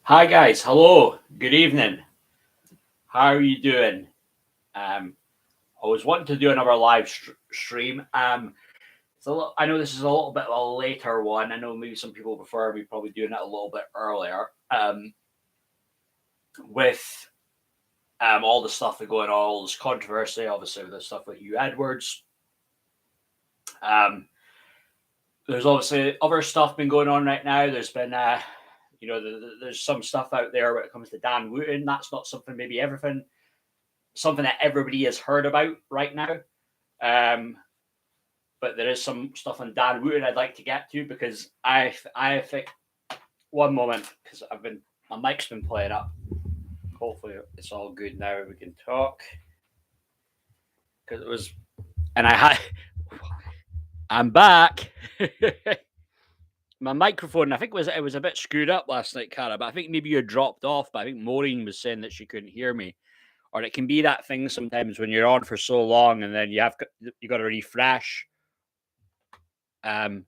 Hi guys, hello, good evening. How are you doing? Um, I was wanting to do another live stream. I know this is a little bit of a later one. I know maybe some people prefer me probably doing it a little bit earlier. With all the stuff that going on, all this controversy, obviously with the stuff with Hugh Edwards. Um, there's obviously other stuff been going on right now. There's been there's some stuff out there when it comes to Dan Wootton. That's not something maybe something that everybody has heard about right now. Um, but there is some stuff on Dan Wootton I'd like to get to because I think one moment because my mic's been playing up. Hopefully it's all good now. We can talk because it was and I had I'm back. My microphone, I think it was a bit screwed up last night, Cara. But I think maybe you dropped off. But I think Maureen was saying that she couldn't hear me, or it can be that thing sometimes when you're on for so long and then you got to refresh. I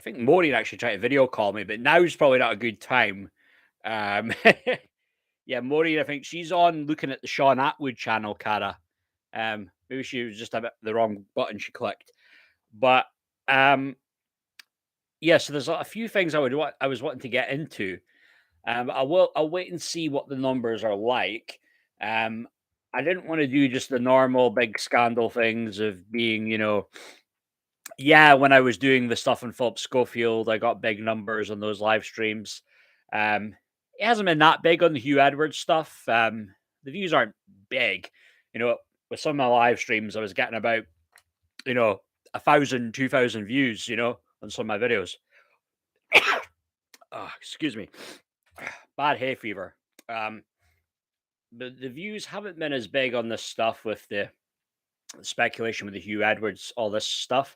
think Maureen actually tried to video call me, but now's probably not a good time. Um, yeah, Maureen, I think she's on looking at the Sean Atwood channel, Cara. Maybe she was just a bit the wrong button she clicked. But yeah, so there's a few things I was wanting to get into. I'll wait and see what the numbers are like. I didn't want to do just the normal big scandal things of being, yeah, when I was doing the stuff in Philip Schofield, I got big numbers on those live streams. Um, it hasn't been that big on the Hugh Edwards stuff. The views aren't big. You know, with some of my live streams, I was getting about, 1,000, 2,000 views, on some of my videos. Oh, excuse me. Bad hay fever. The views haven't been as big on this stuff with the speculation with the Hugh Edwards, all this stuff.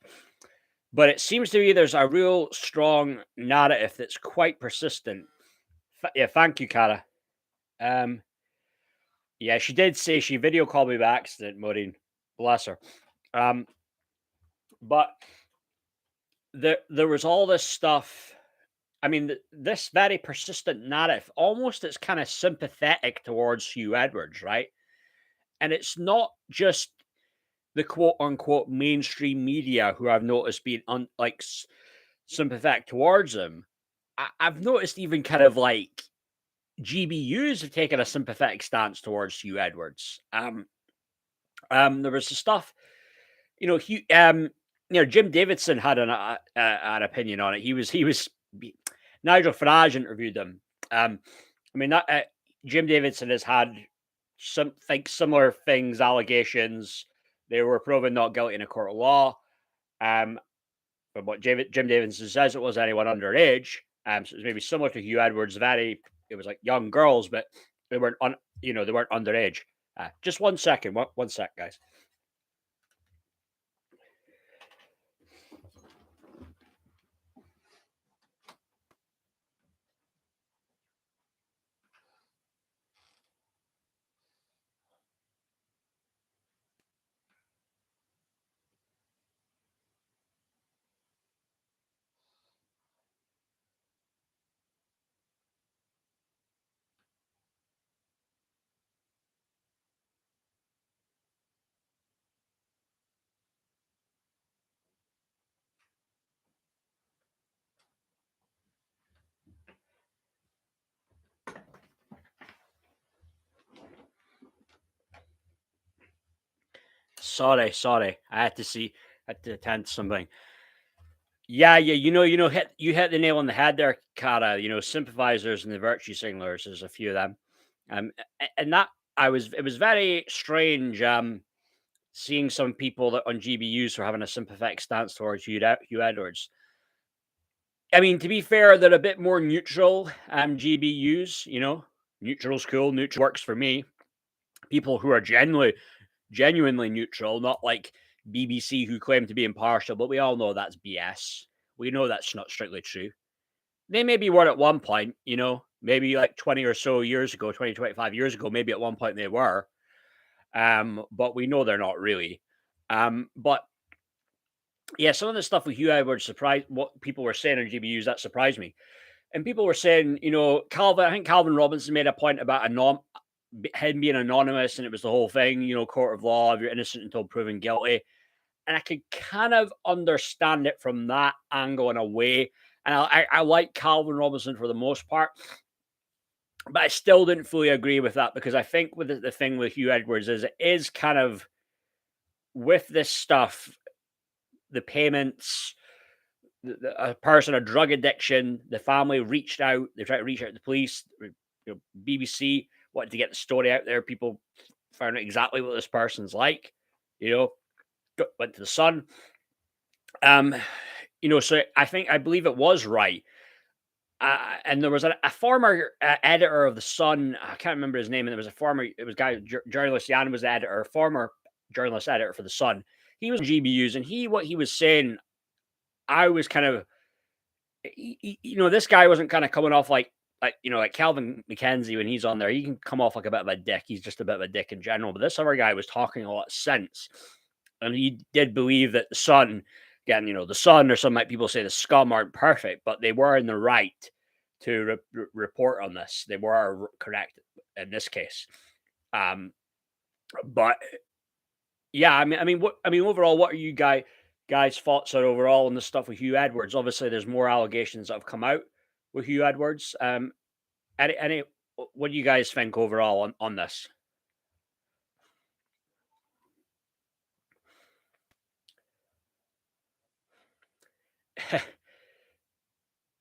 But it seems to me there's a real strong narrative that's quite persistent. Yeah, thank you, Cara. Um, yeah, she did say she video called me by accident, Maureen. Bless her. But there was all this stuff. I mean, this very persistent narrative, almost it's kind of sympathetic towards Hugh Edwards, right? And it's not just the quote unquote mainstream media who I've noticed being sympathetic towards him. I've noticed even kind of like GBUs have taken a sympathetic stance towards Hugh Edwards. There was the stuff, Jim Davidson had an opinion on it. He was Nigel Farage interviewed him. I mean that Jim Davidson has had similar things, allegations. They were proven not guilty in a court of law. But what Jim Davidson says, it was anyone underage. So it was maybe similar to Hugh Edwards. It was like young girls, but they weren't they weren't underage. Just 1 second, one sec, guys. Sorry. I had to attend to something. Yeah, you hit the nail on the head there, Cara. Sympathizers and the virtue signalers. There's a few of them, and that it was very strange. Seeing some people that on GBUs were having a sympathetic stance towards Hugh Edwards. I mean, to be fair, they're a bit more neutral. GBUs, neutral's cool. Neutral works for me. People who are genuinely neutral, not like BBC who claim to be impartial, but we all know that's BS. We know that's not strictly true. They maybe were at one point, maybe like 20 or so years ago, 20, 25 years ago, maybe at one point they were. But we know they're not really. But Yeah, some of the stuff with Hugh Edwards surprised what people were saying on GBUs that surprised me. And people were saying, Calvin. I think Calvin Robinson made a point about him being anonymous, and it was the whole thing. Court of law, if you're innocent until proven guilty. And I could kind of understand it from that angle in a way. And I like Calvin Robinson for the most part, but I still didn't fully agree with that because I think with the thing with Hugh Edwards is it is kind of with this stuff, the payments, a person, a drug addiction, the family reached out, they tried to reach out to the police, BBC wanted to get the story out there. People found out exactly what this person's like, you know, went to the Sun. So I believe it was right. And there was a former editor of the Sun. I can't remember his name. And there was a former, it was a guy, journalist. Jan was the editor, former journalist editor for the Sun. He was GBUs, and what he was saying, I was kind of, this guy wasn't kind of coming off like Calvin McKenzie when he's on there. He can come off like a bit of a dick. He's just a bit of a dick in general. But this other guy was talking a lot of sense, and he did believe that the Sun, again, the Sun, or some people say the scum aren't perfect, but they were in the right to report on this. They were correct in this case. But yeah, overall, what are you guys' thoughts on overall on the stuff with Hugh Edwards? Obviously, there's more allegations that have come out with Hugh Edwards. Any, what do you guys think overall on this?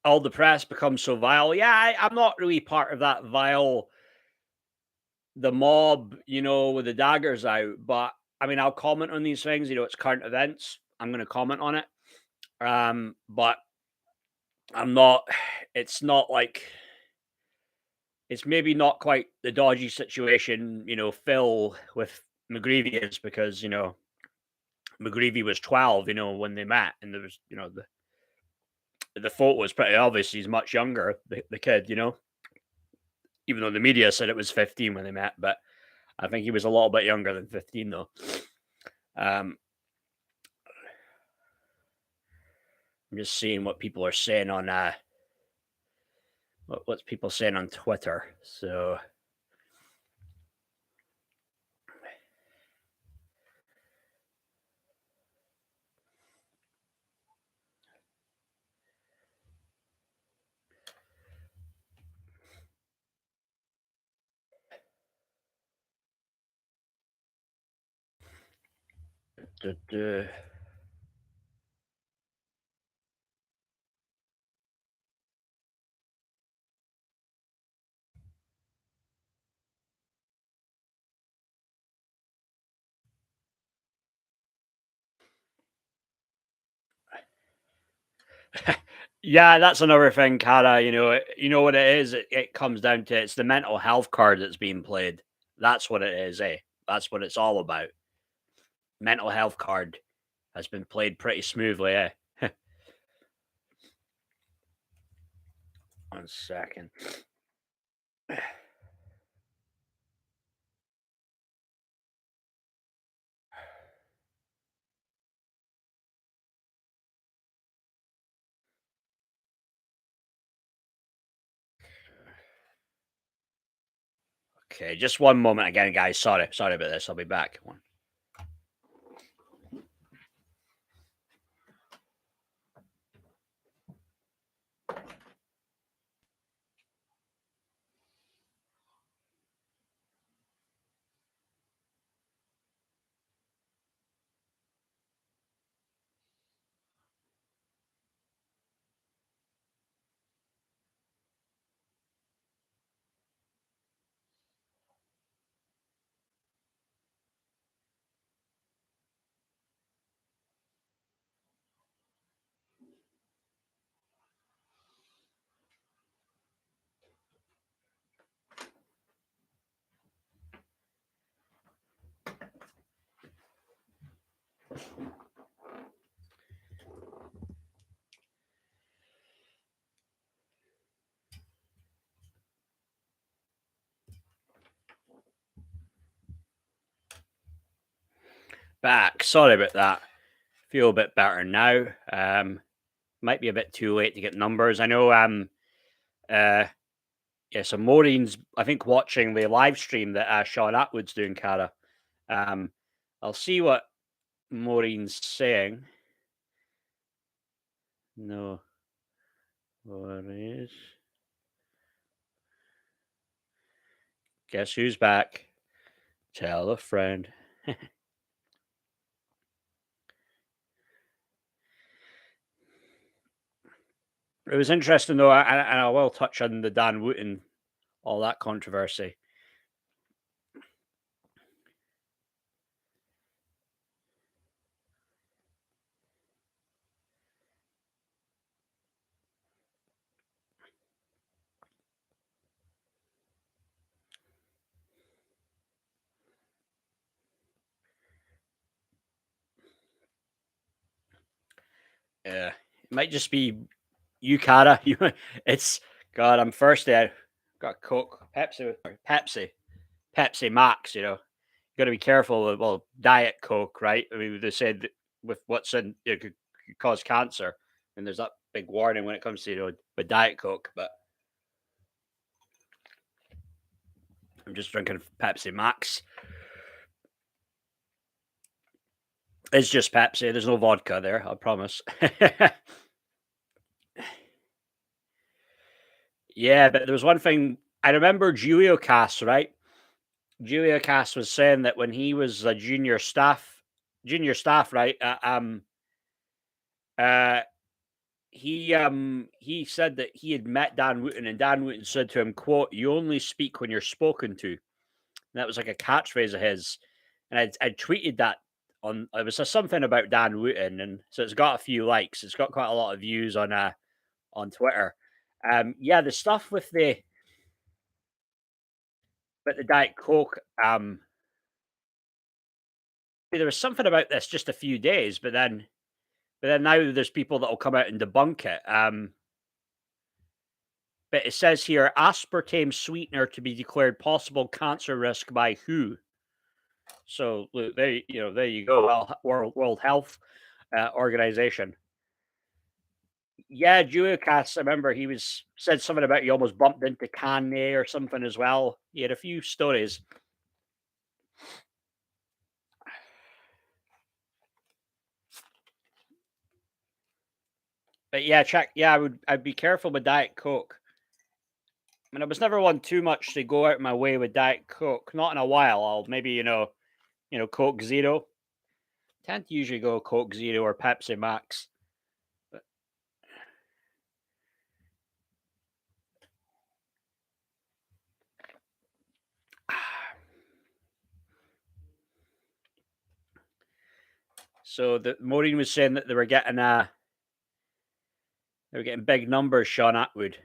All the press becomes so vile. Yeah, I'm not really part of that vile, the mob, with the daggers out. But I'll comment on these things. It's current events. I'm going to comment on it. But I'm not. It's not like it's maybe not quite the dodgy situation, Phil with McGreevy is because McGreevy was 12, when they met, and there was, the photo was pretty obvious he's much younger, the kid, even though the media said it was 15 when they met, but I think he was a little bit younger than 15 though. I'm just seeing what people are saying on what's people saying on Twitter. So yeah, that's another thing, Cara. You know what it is. It comes down to it's the mental health card that's being played. That's what it is, eh? That's what it's all about. Mental health card has been played pretty smoothly, eh? 1 second. Okay, just one moment again, guys. Sorry about this. I'll be back. Back. Sorry about that. Feel a bit better now. Might be a bit too late to get numbers. I know. Uh, yeah. So Maureen's, I think, watching the live stream that Sean Atwood's doing, Cara. Um, I'll see what Maureen's saying. No worries. Guess who's back? Tell a friend. It was interesting though, and I will touch on the Dan Wootton, all that controversy. Yeah, it might just be you, Cara. You, it's God. I'm thirsty. I got Coke, Pepsi, Pepsi Max. You know, you got to be careful with Diet Coke, right? I mean, they said that with what's in it could cause cancer, and there's that big warning when it comes to with Diet Coke. But I'm just drinking Pepsi Max. It's just Pepsi. There's no vodka there. I promise. Yeah, but there was one thing I remember. Julio Cast, right? Julio Cast was saying that when he was a junior staff, right? Uh, he said that he had met Dan Wootton, and Dan Wootton said to him, "quote You only speak when you're spoken to." And that was like a catchphrase of his, and I tweeted that on. It was something about Dan Wootton, and so it's got a few likes. It's got quite a lot of views on Twitter. Yeah, the stuff with the Diet Coke. There was something about this just a few days, but then now there's people that will come out and debunk it. But it says here aspartame sweetener to be declared possible cancer risk by WHO. So there you go. Well, World Health Organization. Yeah, Julio Cast. I remember he was said something about he almost bumped into Kanye or something as well. He had a few stories. But yeah, check. Yeah, I'd be careful with Diet Coke. I mean, I was never one too much to go out of my way with Diet Coke. Not in a while. I'll maybe Coke Zero. Tend to usually go Coke Zero or Pepsi Max. But, so the Maureen was saying that they were getting big numbers. Sean Atwood.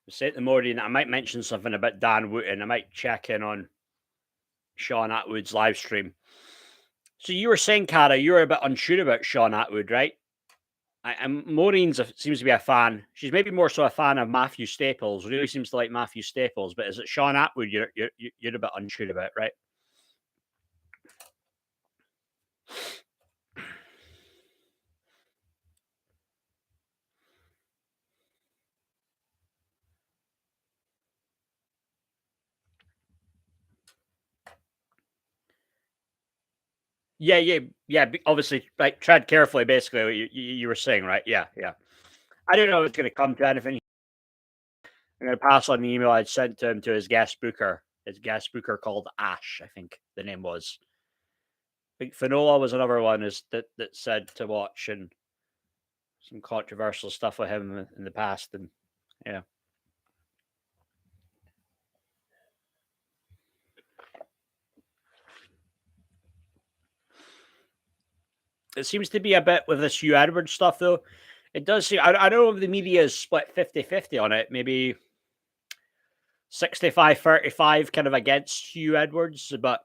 I said to Maureen that I might mention something about Dan Wootton. I might check in on Sean Atwood's live stream. So you were saying, Cara, you were a bit unsure about Sean Atwood, right? And Maureen's seems to be a fan. She's maybe more so a fan of Matthew Staples. Really seems to like Matthew Staples, but is it Sean Atwood you're a bit unsure about, right? Yeah, yeah, yeah. Obviously, like tread carefully. Basically, what you were saying, right? Yeah, yeah. I don't know if it's going to come to anything. I'm going to pass on the email I'd sent to him to his guest booker. His guest booker called Ash, I think the name was. I think Finola was another one that said to watch, and some controversial stuff with him in the past. And yeah, It seems to be a bit with this Hugh Edwards stuff, though. It does seem, I don't know if the media is split 50-50 on it, maybe 65-35 kind of against Hugh Edwards, but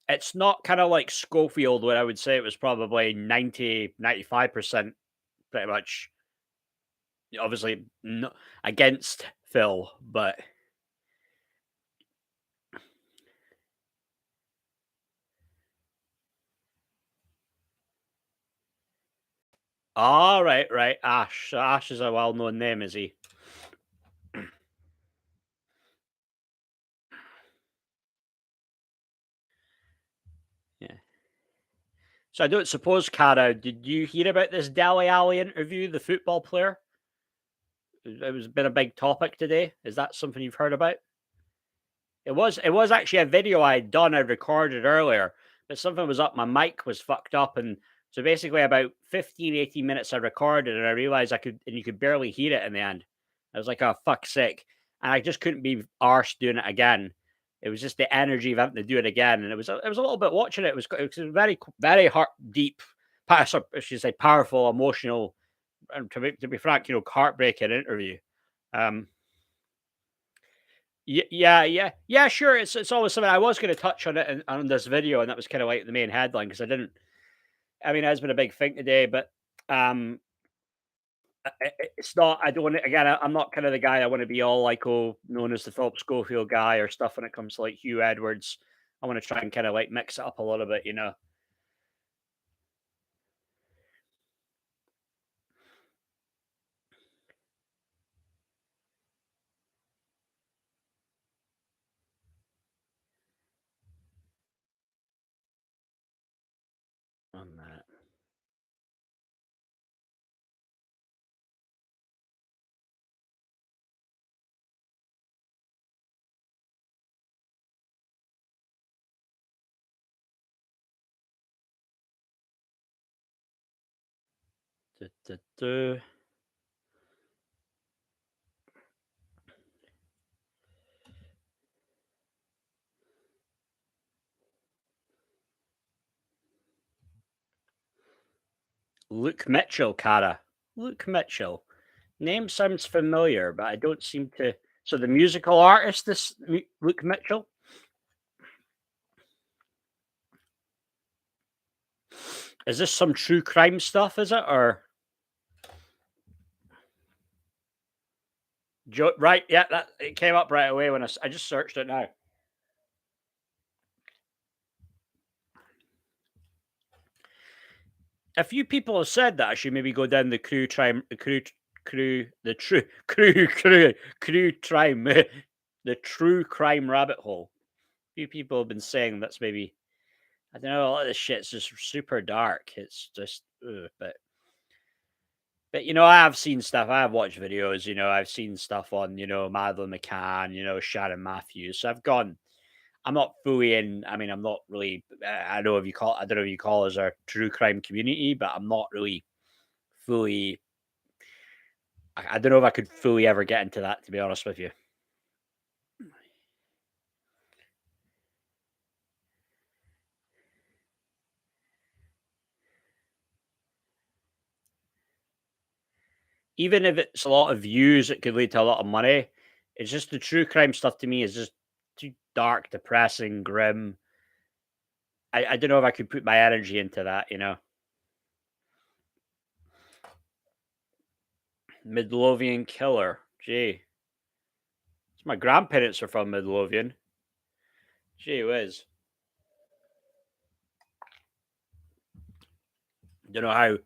it's not kind of like Schofield, where I would say it was probably 90-95% pretty much, obviously, no, against Phil, but all right, right. Ash. So Ash is a well known name, is he? Yeah. So I don't suppose, Cara, did you hear about this Dele Alli interview, the football player? It was been a big topic today. Is that something you've heard about? It was actually a video I had done, I recorded earlier, but something was up, my mic was fucked up, and so basically about 15, 18 minutes I recorded, and I realized I could and you could barely hear it in the end. I was like, "Oh, fuck's sake." And I just couldn't be arsed doing it again. It was just the energy of having to do it again, and it was a little bit watching it. It was a very heart deep, I should say, powerful, emotional, and to be frank, heartbreaking interview. Um, yeah, yeah, yeah. Sure, it's always something I was going to touch on it on this video, and that was kind of like the main headline because I didn't. I mean, it has been a big thing today, but um, it's not. I don't want to. Again, I'm not kind of the guy I want to be all like, oh, known as the Philip Schofield guy or stuff when it comes to like Hugh Edwards. I want to try and kind of like mix it up a little bit. On that. Du- du- du. Luke Mitchell, Cara. Luke Mitchell. Name sounds familiar, but I don't seem to. So the musical artist, Luke Mitchell. Is this some true crime stuff? Is it or right? Yeah, that it came up right away when I just searched it now. A few people have said that I should maybe go down the crew crime, the true crime rabbit hole. A few people have been saying that's maybe, I don't know. A lot of this shit's just super dark. It's just, but I have seen stuff. I have watched videos. I've seen stuff on Madeline McCann, Sharon Matthews. So I've gone. I'm not fully in. I mean, I'm not really. I know if you call. I don't know if you call us our true crime community, but I'm not really fully. I don't know if I could fully ever get into that. To be honest with you, even if it's a lot of views, it could lead to a lot of money. It's just the true crime stuff to me is just too dark, depressing, grim. I don't know if I could put my energy into that. Midlothian killer. Gee, my grandparents are from Midlothian. Gee whiz. Don't know how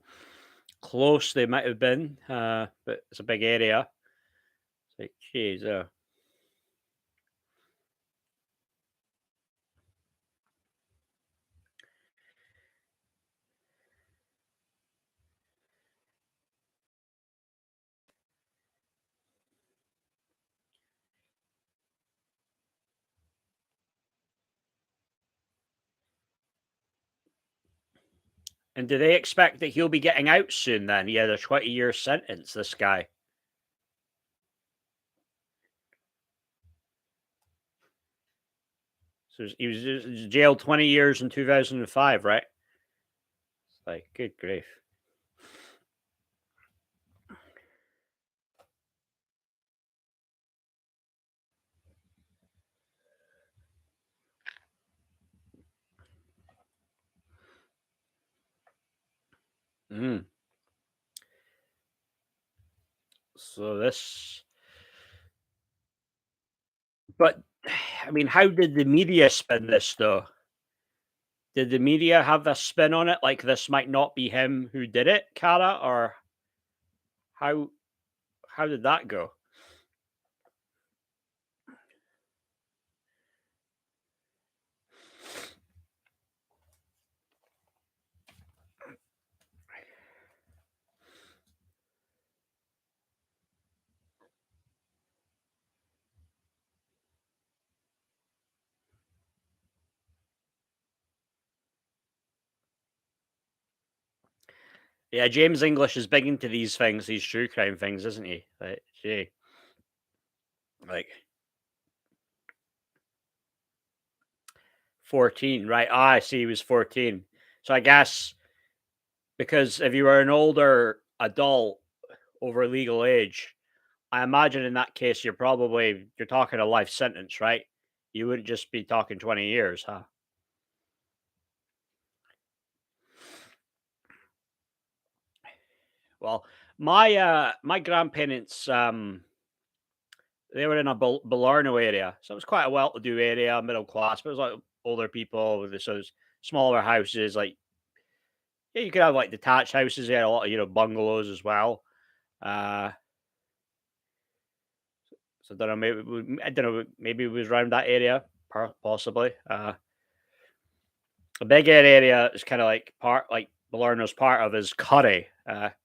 close they might have been, but it's a big area. It's like, geez. And do they expect that he'll be getting out soon then? He had a 20-year sentence, this guy. So he was jailed 20 years in 2005, right? Like, good grief. Mm. So this, but I mean, how did the media spin this though? Did the media have a spin on it? Like this might not be him who did it, Cara, or how how did that go? Yeah, James English is big into these things, these true crime things, isn't he? Like, gee, like 14, right? Ah, I see. He was 14. So I guess because if you were an older adult over legal age, I imagine in that case you're talking a life sentence, right? You wouldn't just be talking 20 years, huh? Well, my grandparents they were in a Balarno area, so it was quite a well-to-do area, middle class, but it was like older people with the sort of smaller houses. Like, yeah, you could have like detached houses. They had a lot of bungalows as well. Uh, so I don't know. Maybe I don't know. Maybe it was around that area, possibly. A big area is kind of like part like Balerno's part of is Curry, Currie.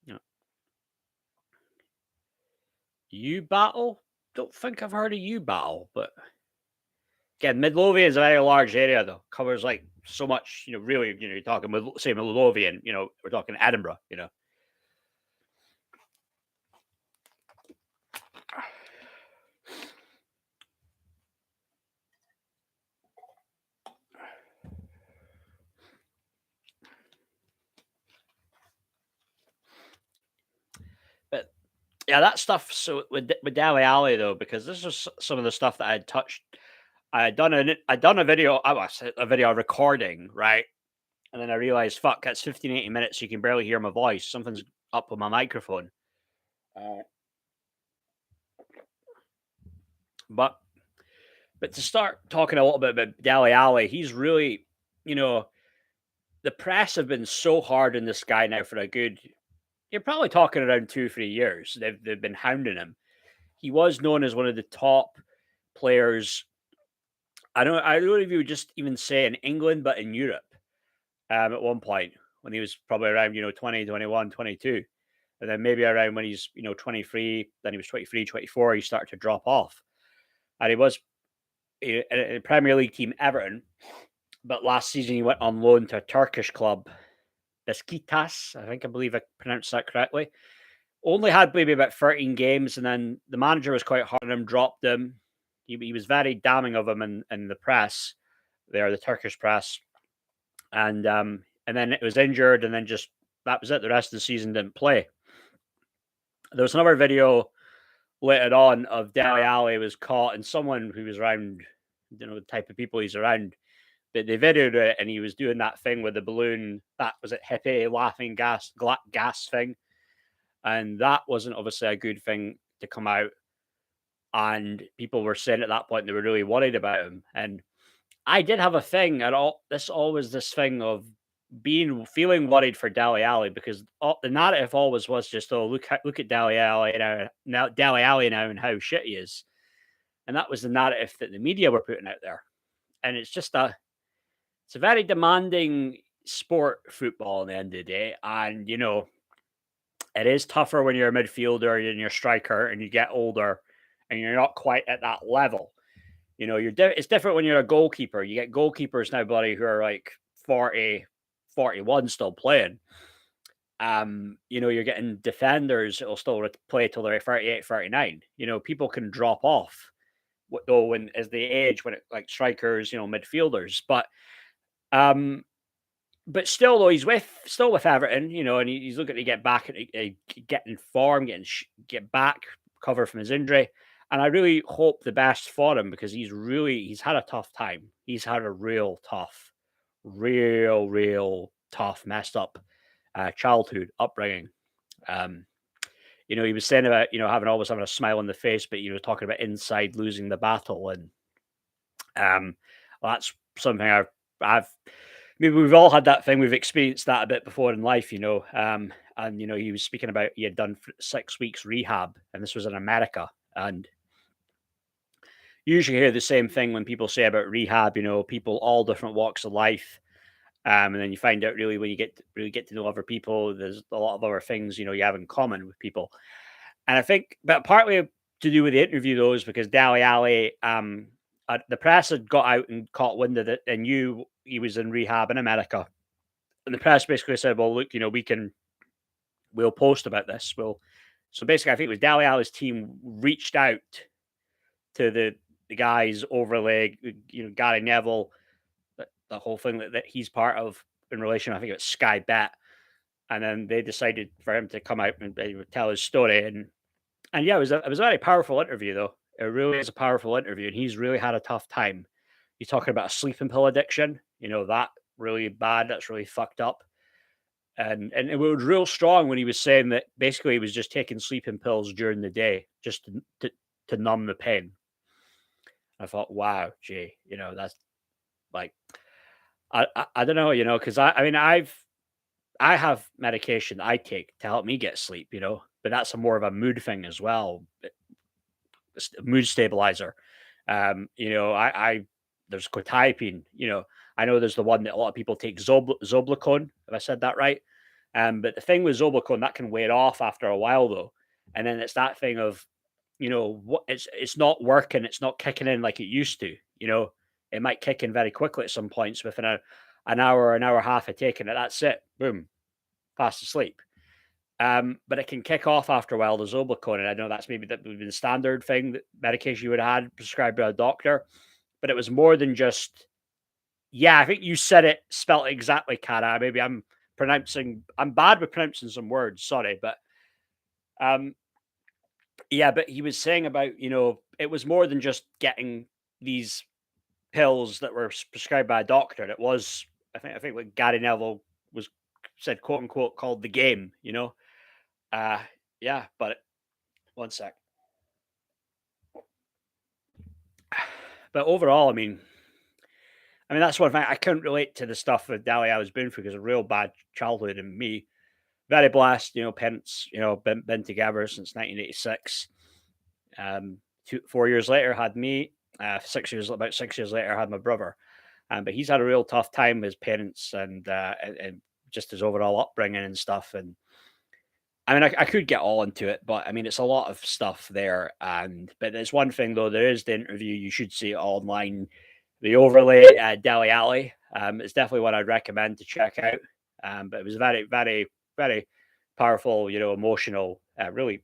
You know, U battle. Don't think I've heard of U battle, but again, Midlothian is a very large area, though. Covers like so much. Really, you're talking say Midlothian. We're talking Edinburgh. But yeah, that stuff. So with Dele Alli though, because this is some of the stuff that I had touched. I'd done a video. I was a video recording, right? And then I realized, fuck, that's 15, 18 minutes. You can barely hear my voice. Something's up with my microphone. Uh, but to start talking a little bit about Dele Alli, he's really, you know, the press have been so hard on this guy now for a good. You're probably talking around 2, 3 years. They've been hounding him. He was known as one of the top players. I don't know if you would just even say in England, but in Europe. At one point when he was probably around 20, 21, 22, and then maybe around when he's 23, then he was 23, 24, he started to drop off, and he was in a Premier League team Everton, but last season he went on loan to a Turkish club, Besiktas. I believe I pronounced that correctly. Only had maybe about 13 games, and then the manager was quite hard on him, dropped him. He was very damning of him in the press, there, the Turkish press, and then it was injured, and then just that was it. The rest of the season didn't play. There was another video later on of Dele Alli was caught, and someone who was around, the type of people he's around, they videoed it, and he was doing that thing with the balloon. That was it, hippie laughing gas thing, and that wasn't obviously a good thing to come out. And people were saying at that point they were really worried about him. And I did have a thing at all. This always this thing of feeling worried for Dele Alli, because the narrative always was just, oh, look at Dele Alli now Dele Alli now and how shit he is, and that was the narrative that the media were putting out there. And it's a very demanding sport, football, in the end of the day, and it is tougher when you're a midfielder and you're a striker and you get older and you're not quite at that level. It's different when you're a goalkeeper. You get goalkeepers now, buddy, who are like 40, 41 still playing. You're getting defenders that will still play till they're 38, 39. People can drop off though when as they age, when it like strikers, midfielders. But Um, but still, though, still with Everton, and he's looking to get back and get in form, get back, recover from his injury. And I really hope the best for him because he's had a tough time. He's had a real tough, messed up childhood upbringing. Um, he was saying about having a smile on the face, but talking about inside losing the battle, and um, that's something I've maybe we've all had that thing. We've experienced that a bit before in life, and he was speaking about he had done 6 weeks rehab, and this was in America. And you usually hear the same thing when people say about rehab. People all different walks of life. And then you find out really when you really get to know other people, there's a lot of other things you have in common with people. And I think, but partly to do with the interview though, is because Dele Alli, the press had got out and caught wind of it and knew he was in rehab in America. And the press basically said, "Well, look, we'll post about this. So basically, I think it was Dele Alli's team reached out to the guys overlay, Gary Neville, the whole thing that he's part of in relation. I think it's Sky Bet, and then they decided for him to come out and tell his story. And yeah, it was a very powerful interview though. It really is a powerful interview, and he's really had a tough time. You're talking about a sleeping pill addiction, that really bad. That's really fucked up. And it was real strong when he was saying that basically he was just taking sleeping pills during the day just to numb the pain. I thought, wow, gee, that's like I don't know, because I mean I have medication I take to help me get sleep, but that's a more of a mood thing as well. Mood stabilizer. I there's quetiapine. I know there's the one that a lot of people take, Zoblicone. If I said that right, but the thing with Zoblicone that can wear off after a while though, and then it's that thing of, what it's not working, it's not kicking in like it used to. It might kick in very quickly at some points within an hour, an hour and a half of taking it. That's it, boom, fast asleep. But it can kick off after a while, the Zoblicone, and I know that's maybe the standard thing that medication you would have had prescribed by a doctor, but it was more than just. Yeah, I think you said it, spelt it exactly, Cara. Maybe I'm bad with pronouncing some words, sorry, but um, yeah, but he was saying about it was more than just getting these pills that were prescribed by a doctor. It was I think what Gary Neville was said, quote unquote, called the game. Uh, yeah, but one sec. But overall, I mean that's one thing I couldn't relate to the stuff with Dali I was been through because a real bad childhood, and me very blessed. Parents, been together since 1986. 4 years later had me. 6 years later had my brother. But he's had a real tough time with his parents and just his overall upbringing and stuff. And I mean, I could get all into it, but I mean, it's a lot of stuff there. But there's one thing though. There is the interview. You should see it online. The overlay Deli Alley. It's definitely what I'd recommend to check out. But it was very powerful. Emotional. Really.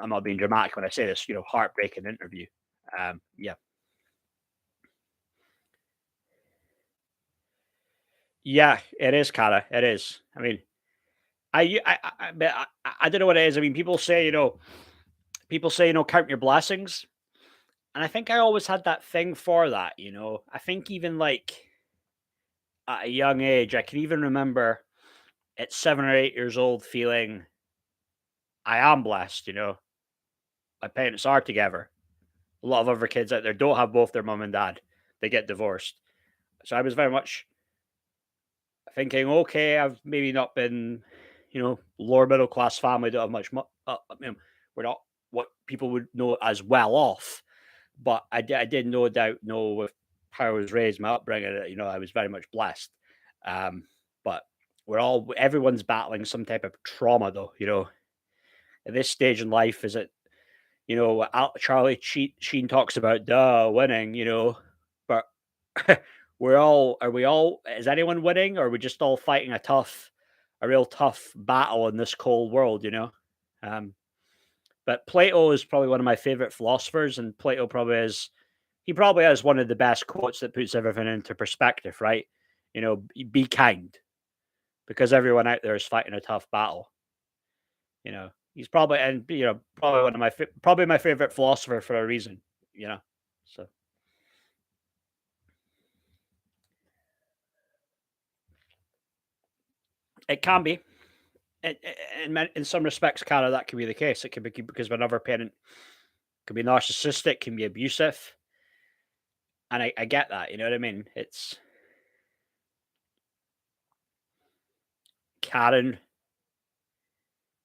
I'm not being dramatic when I say this. Heartbreaking interview. Yeah. Yeah, it is, Cara. It is. I mean, but I don't know what it is. I mean, people say, count your blessings. And I think I always had that thing for that. I think even like at a young age, I can even remember at 7 or 8 years old feeling I am blessed. My parents are together. A lot of other kids out there don't have both their mom and dad. They get divorced. So I was very much thinking, okay, I've maybe not been, lower middle class family, don't have much. We're not what people would know as well off, but I did no doubt know with how I was raised, my upbringing, I was very much blessed. Um, but everyone's battling some type of trauma, though. At this stage in life, is it, Charlie Sheen talks about winning, but are we all, is anyone winning, or are we just all fighting a real tough battle in this cold world? Um, but Plato is probably one of my favorite philosophers, and he probably has one of the best quotes that puts everything into perspective, right? Be kind because everyone out there is fighting a tough battle. He's probably and probably one of probably my favorite philosopher for a reason. You know, so it can be. In some respects, kind of that could be the case. It could be because another parent could be narcissistic, can be abusive, and I get that. You know what I mean? It's Karen,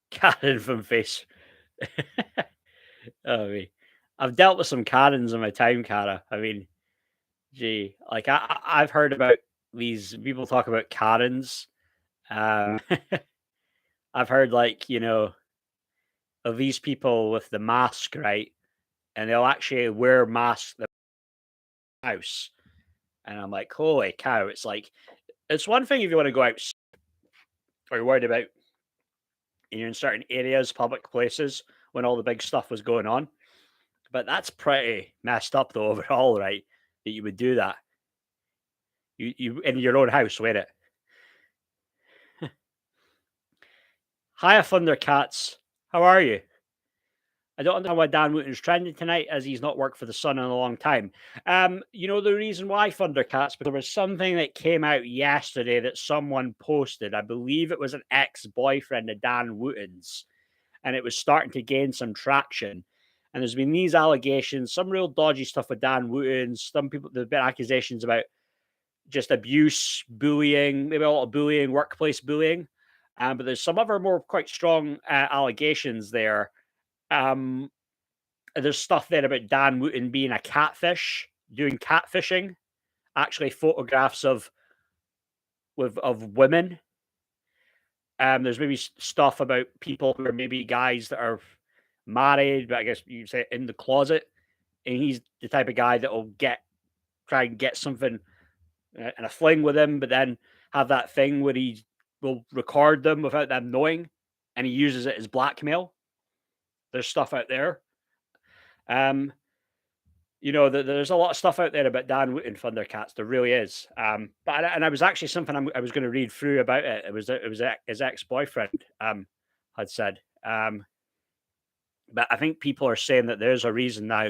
Karen from Face. Oh, I've dealt with some Karens in my time, Cara. I mean, gee, like I've heard about these people talk about Karens. Um, I've heard like of these people with the mask, right? And they'll actually wear masks in the house, and I'm like, holy cow! It's like it's one thing if you want to go out or you're worried about you're in certain areas, public places when all the big stuff was going on, but that's pretty messed up though overall, right? That you would do that. You in your own house, wear it. Hiya, Thundercats. How are you? I don't understand why Dan Wooten's trending tonight, as he's not worked for the Sun in a long time. The reason why Thundercats, because there was something that came out yesterday that someone posted. I believe it was an ex-boyfriend of Dan Wooten's, and it was starting to gain some traction. And there's been these allegations, some real dodgy stuff with Dan Wooten. Some people, there's been accusations about just abuse, bullying, maybe a lot of bullying, workplace bullying. But there's some other more quite strong allegations there. Um, there's stuff there about Dan Wooten being a catfish, doing catfishing, actually photographs of women. There's maybe stuff about people who are maybe guys that are married, but I guess you say in the closet. And he's the type of guy that will try and get something in a fling with him, but then have that thing where he will record them without them knowing, and he uses it as blackmail. There's stuff out there. Um, there's a lot of stuff out there about Dan Wooten Thundercats. There really is. I was actually something I was going to read through about it. It was his ex boyfriend had said. But I think people are saying that there's a reason now.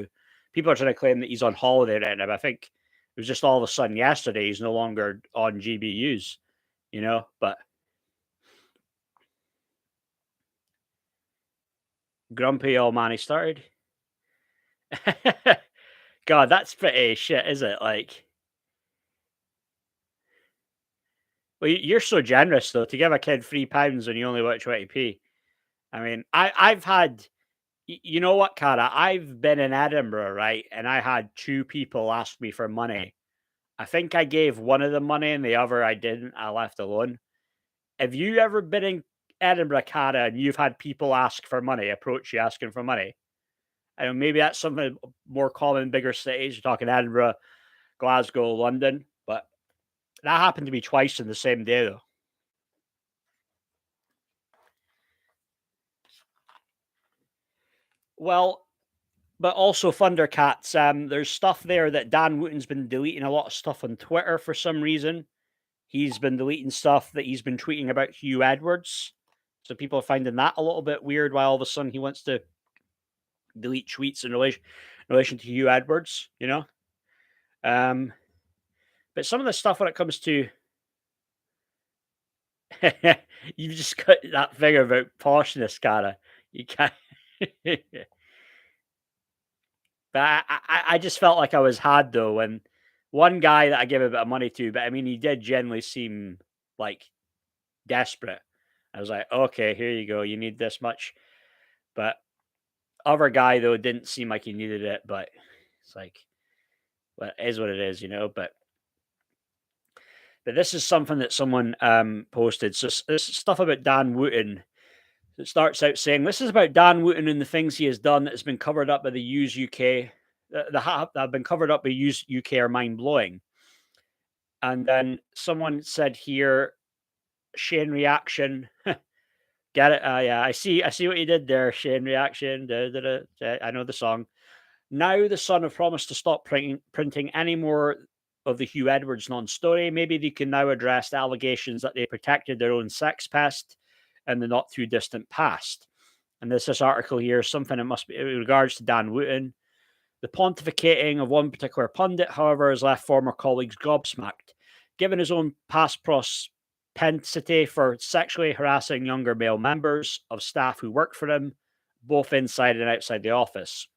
People are trying to claim that he's on holiday right now. But I think it was just all of a sudden yesterday he's no longer on GBUs. But grumpy old man he started. God, that's pretty shit, is it? Like, well, you're so generous though to give a kid £3 when you only work 20p. I mean, I've had, you know what, Cara? I've been in Edinburgh, right, and I had two people ask me for money. I think I gave one of them money and the other I didn't. I left alone. Have you ever been in Edinburgh, Cara, and you've had people ask for money, approach you asking for money? I know maybe that's something more common in bigger cities. You're talking Edinburgh, Glasgow, London, but that happened to me twice in the same day, though. Well, but also Thundercats. There's stuff there that Dan Wooten's been deleting a lot of stuff on Twitter for some reason. He's been deleting stuff that he's been tweeting about Hugh Edwards. So people are finding that a little bit weird why all of a sudden he wants to delete tweets in relation to Hugh Edwards, Um, but some of the stuff when it comes to you just got that thing about poshness, Cara. You can't. But I just felt like I was had though when one guy that I gave a bit of money to, but I mean he did generally seem like desperate. I was like, okay, here you go. You need this much. But other guy though didn't seem like he needed it, but it's like, well, it is what it is, But this is something that someone posted. So this stuff about Dan Wooten. It starts out saying this is about Dan Wooten and the things he has done that has been covered up by the Use UK. That have been covered up by Use UK are mind blowing. And then someone said here, Shane reaction. Get it? Yeah, I see. I see what you did there, Shane reaction. Da, da, da. I know the song. Now the Sun have promised to stop printing any more of the Hugh Edwards non-story, maybe they can now address the allegations that they protected their own sex pest in the not too distant past. And this article here is something that must be in regards to Dan Wootton. The pontificating of one particular pundit, however, has left former colleagues gobsmacked. Given his own past propensity for sexually harassing younger male members of staff who work for him, both inside and outside the office.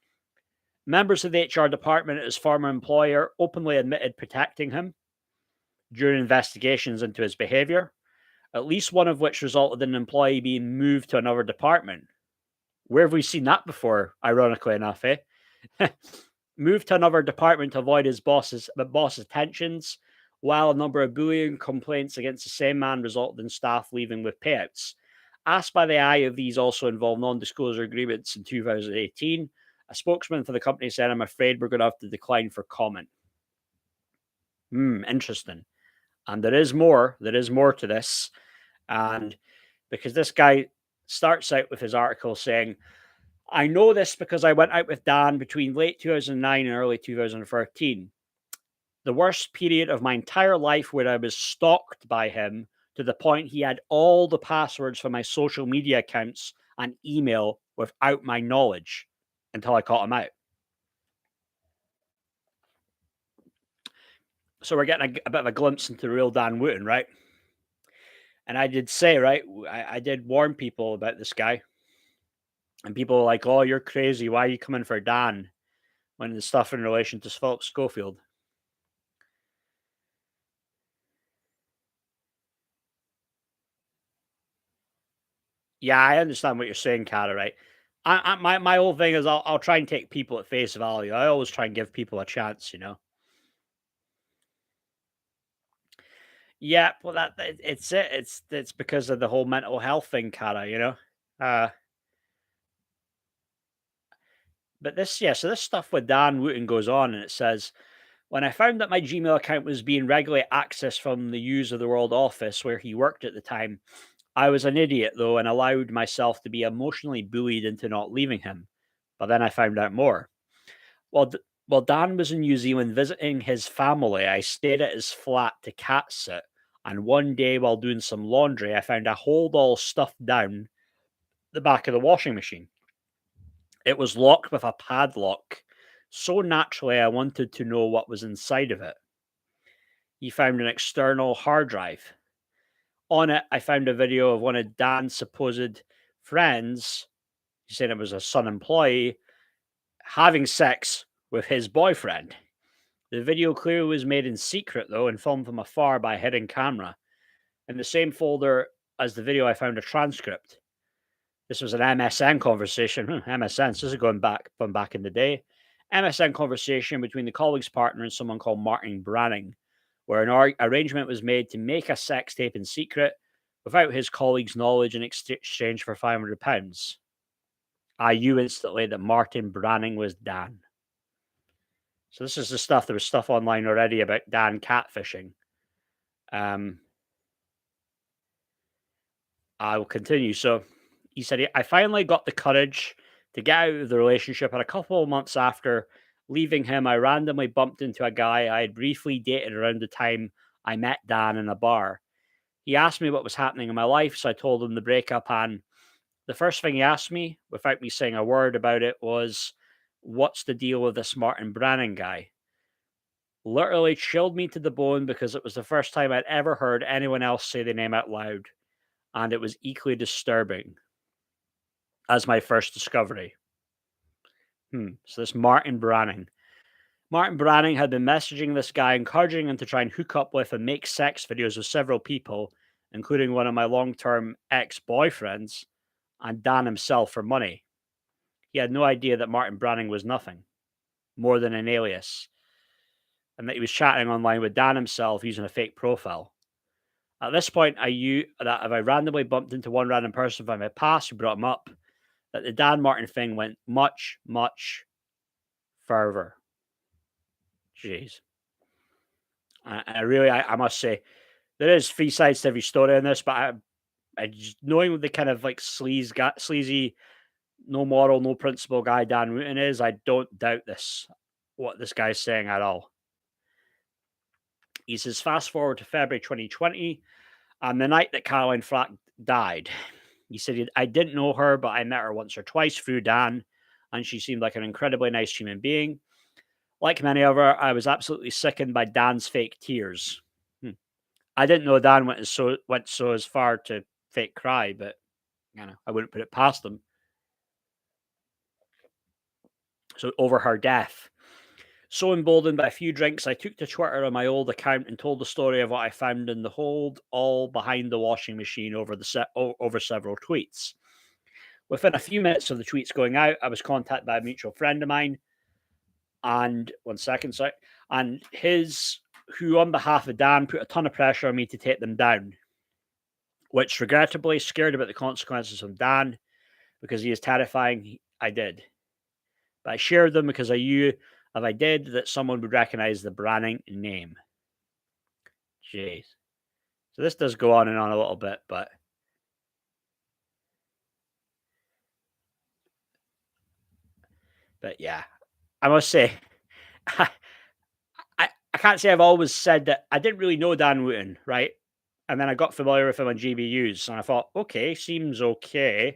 Members of the HR department at his former employer openly admitted protecting him during investigations into his behavior, at least one of which resulted in an employee being moved to another department. Where have we seen that before, ironically enough, eh? Moved to another department to avoid his boss's tensions, while a number of bullying complaints against the same man resulted in staff leaving with payouts. Asked by the eye if these also involve non-disclosure agreements in 2018, a spokesman for the company said, "I'm afraid we're going to have to decline for comment." Interesting. And there is more. There is more to this. And because this guy starts out with his article saying, "I know this because I went out with Dan between late 2009 and early 2013. The worst period of my entire life where I was stalked by him to the point he had all the passwords for my social media accounts and email without my knowledge until I caught him out." So we're getting a bit of a glimpse into the real Dan Wootton, right? And I did say, right, I did warn people about this guy. And people were like, "Oh, you're crazy. Why are you coming for Dan?" When the stuff in relation to Philip Schofield. Yeah, I understand what you're saying, Cara, right? My whole thing is I'll try and take people at face value. I always try and give people a chance, you know? Yeah, well, it's it. It's because of the whole mental health thing, Cara, you know? Uh, but this, yeah, so this stuff with Dan Wooten goes on and it says, "When I found that my Gmail account was being regularly accessed from the use of the World Office where he worked at the time, I was an idiot, though, and allowed myself to be emotionally bullied into not leaving him. But then I found out more. While, while Dan was in New Zealand visiting his family, I stayed at his flat to cat sit. And one day, while doing some laundry, I found a hold all stuffed down the back of the washing machine. It was locked with a padlock. So naturally, I wanted to know what was inside of it. He found an external hard drive. On it, I found a video of one of Dan's supposed friends, he said it was a Sun employee, having sex with his boyfriend. The video clearly was made in secret, though, and filmed from afar by a hidden camera. In the same folder as the video, I found a transcript. This was an MSN conversation. MSN, so this is going back from back in the day. MSN conversation between the colleague's partner and someone called Martin Branning, where an arrangement was made to make a sex tape in secret without his colleague's knowledge in exchange for £500. I knew instantly that Martin Branning was Dan. So this is the stuff. There was stuff online already about Dan catfishing. Um, I will continue. So he said, "I finally got the courage to get out of the relationship, and a couple of months after leaving him, I randomly bumped into a guy I had briefly dated around the time I met Dan in a bar. He asked me what was happening in my life, so I told him the breakup, and the first thing he asked me, without me saying a word about it, was, 'What's the deal with this Martin Branning guy?' Literally chilled me to the bone because it was the first time I'd ever heard anyone else say the name out loud, and it was equally disturbing as my first discovery." So this Martin Branning. Martin Branning had been messaging this guy, encouraging him to try and hook up with and make sex videos with several people, including one of my long-term ex-boyfriends and Dan himself for money. He had no idea that Martin Branning was nothing more than an alias, and that he was chatting online with Dan himself using a fake profile. At this point, I knew that if I randomly bumped into one random person from my past who brought him up, that the Dan Martin thing went much, much further. Jeez. I really, I must say, there is three sides to every story in this, but I just knowing the kind of like sleazy, no moral, no principle guy Dan Wooten is, I don't doubt what this guy's saying at all. He says, fast forward to February 2020, on the night that Caroline Flack died. He said, I didn't know her, but I met her once or twice through Dan, and she seemed like an incredibly nice human being. Like many of her, I was absolutely sickened by Dan's fake tears. Hmm. I didn't know Dan went so as far to fake cry, but I wouldn't put it past them. So over her death. So emboldened by a few drinks, I took to Twitter on my old account and told the story of what I found in the hold, all behind the washing machine over several tweets. Within a few minutes of the tweets going out, I was contacted by a mutual friend of mine, and one second, sorry, and his who, on behalf of Dan, put a ton of pressure on me to take them down, which regrettably scared about the consequences of Dan because he is terrifying. I did, but I shared them because I knew if I did that someone would recognize the branding name. Jeez. So this does go on and on a little bit, but yeah, I must say, I, I can't say I've always said that I didn't really know Dan Wootton, right? And then I got familiar with him on GBUs, and I thought, okay, seems okay,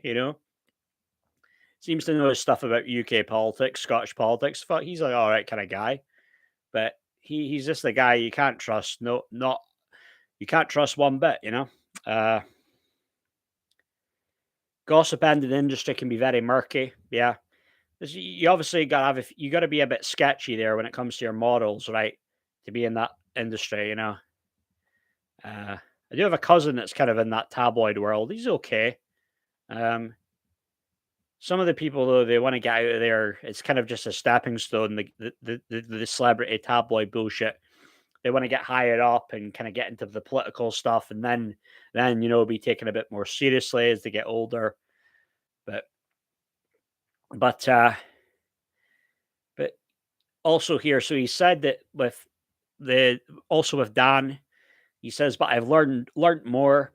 seems to know his stuff about UK politics, Scottish politics. Thought he's like all right kind of guy, but he's just the guy you can't trust. No, not you can't trust one bit. Uh, Gossip end in the industry can be very murky. Yeah, you obviously got to you got to be a bit sketchy there when it comes to your models, right? To be in that industry. I do have a cousin that's kind of in that tabloid world. He's okay. Um, some of the people though, they want to get out of there. It's kind of just a stepping stone. The celebrity tabloid bullshit. They want to get higher up and kind of get into the political stuff, and then be taken a bit more seriously as they get older. But but uh, but also here, so he said that with Dan, he says, but I've learned more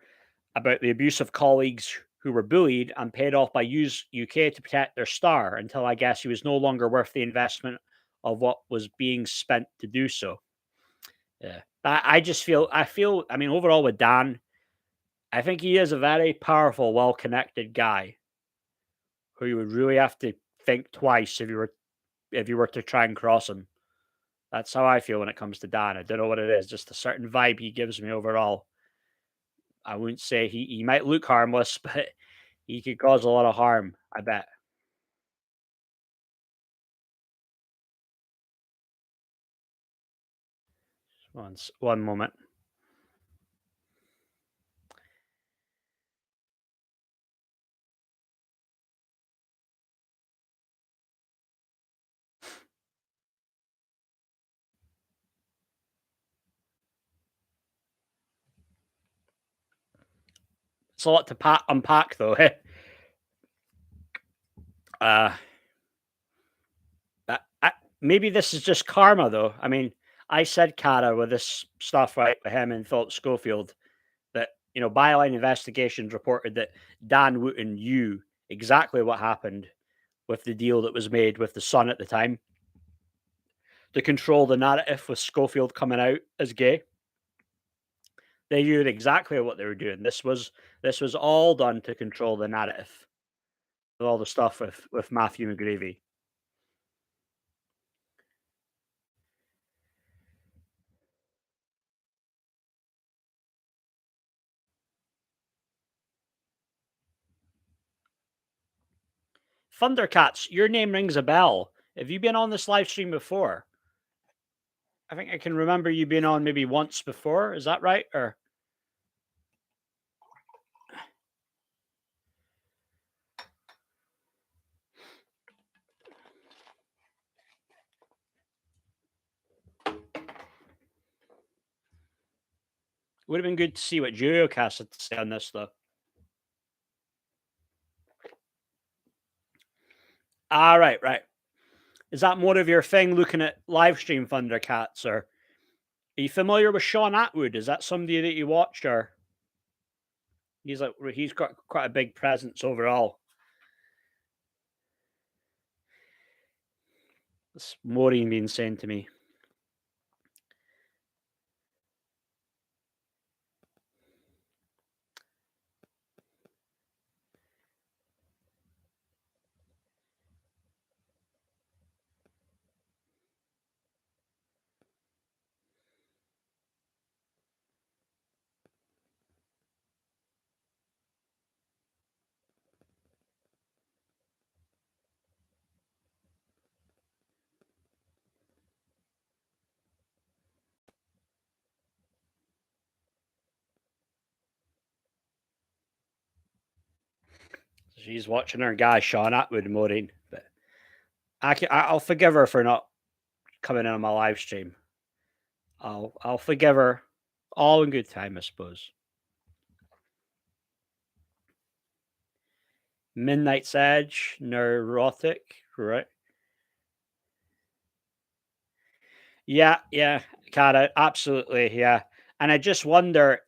about the abusive colleagues who were bullied and paid off by Use UK to protect their star until I guess he was no longer worth the investment of what was being spent to do so. Yeah. I just I mean, overall with Dan, I think he is a very powerful, well connected guy who you would really have to think twice if you were to try and cross him. That's how I feel when it comes to Dan. I don't know what it is, just a certain vibe he gives me overall. I wouldn't say he might look harmless, but he could cause a lot of harm, I bet. One moment. It's a lot to unpack, though. uh, maybe this is just karma, though. I mean, I said Cara with this stuff right with him and Philip Schofield that Byline Investigations reported that Dan Wootton knew exactly what happened with the deal that was made with the Sun at the time to control the narrative with Schofield coming out as gay. They knew exactly what they were doing. This was all done to control the narrative. With all the stuff with Matthew McGravy. Thundercats, your name rings a bell. Have you been on this live stream before? I think I can remember you being on maybe once before. Is that right? Or would have been good to see what JojoCast had to say on this, though. Right, right. Is that more of your thing, looking at live stream Thundercats, or are you familiar with Sean Atwood? Is that somebody that you watched, or he's got quite a big presence overall? This Maureen being saying to me. she's watching her guy Sean Atwood moaning, but I'll forgive her for not coming in on my live stream. I'll forgive her. All in good time, I suppose. Midnight's Edge, neurotic, right? Yeah, yeah, kinda, absolutely, yeah. And I just wonder,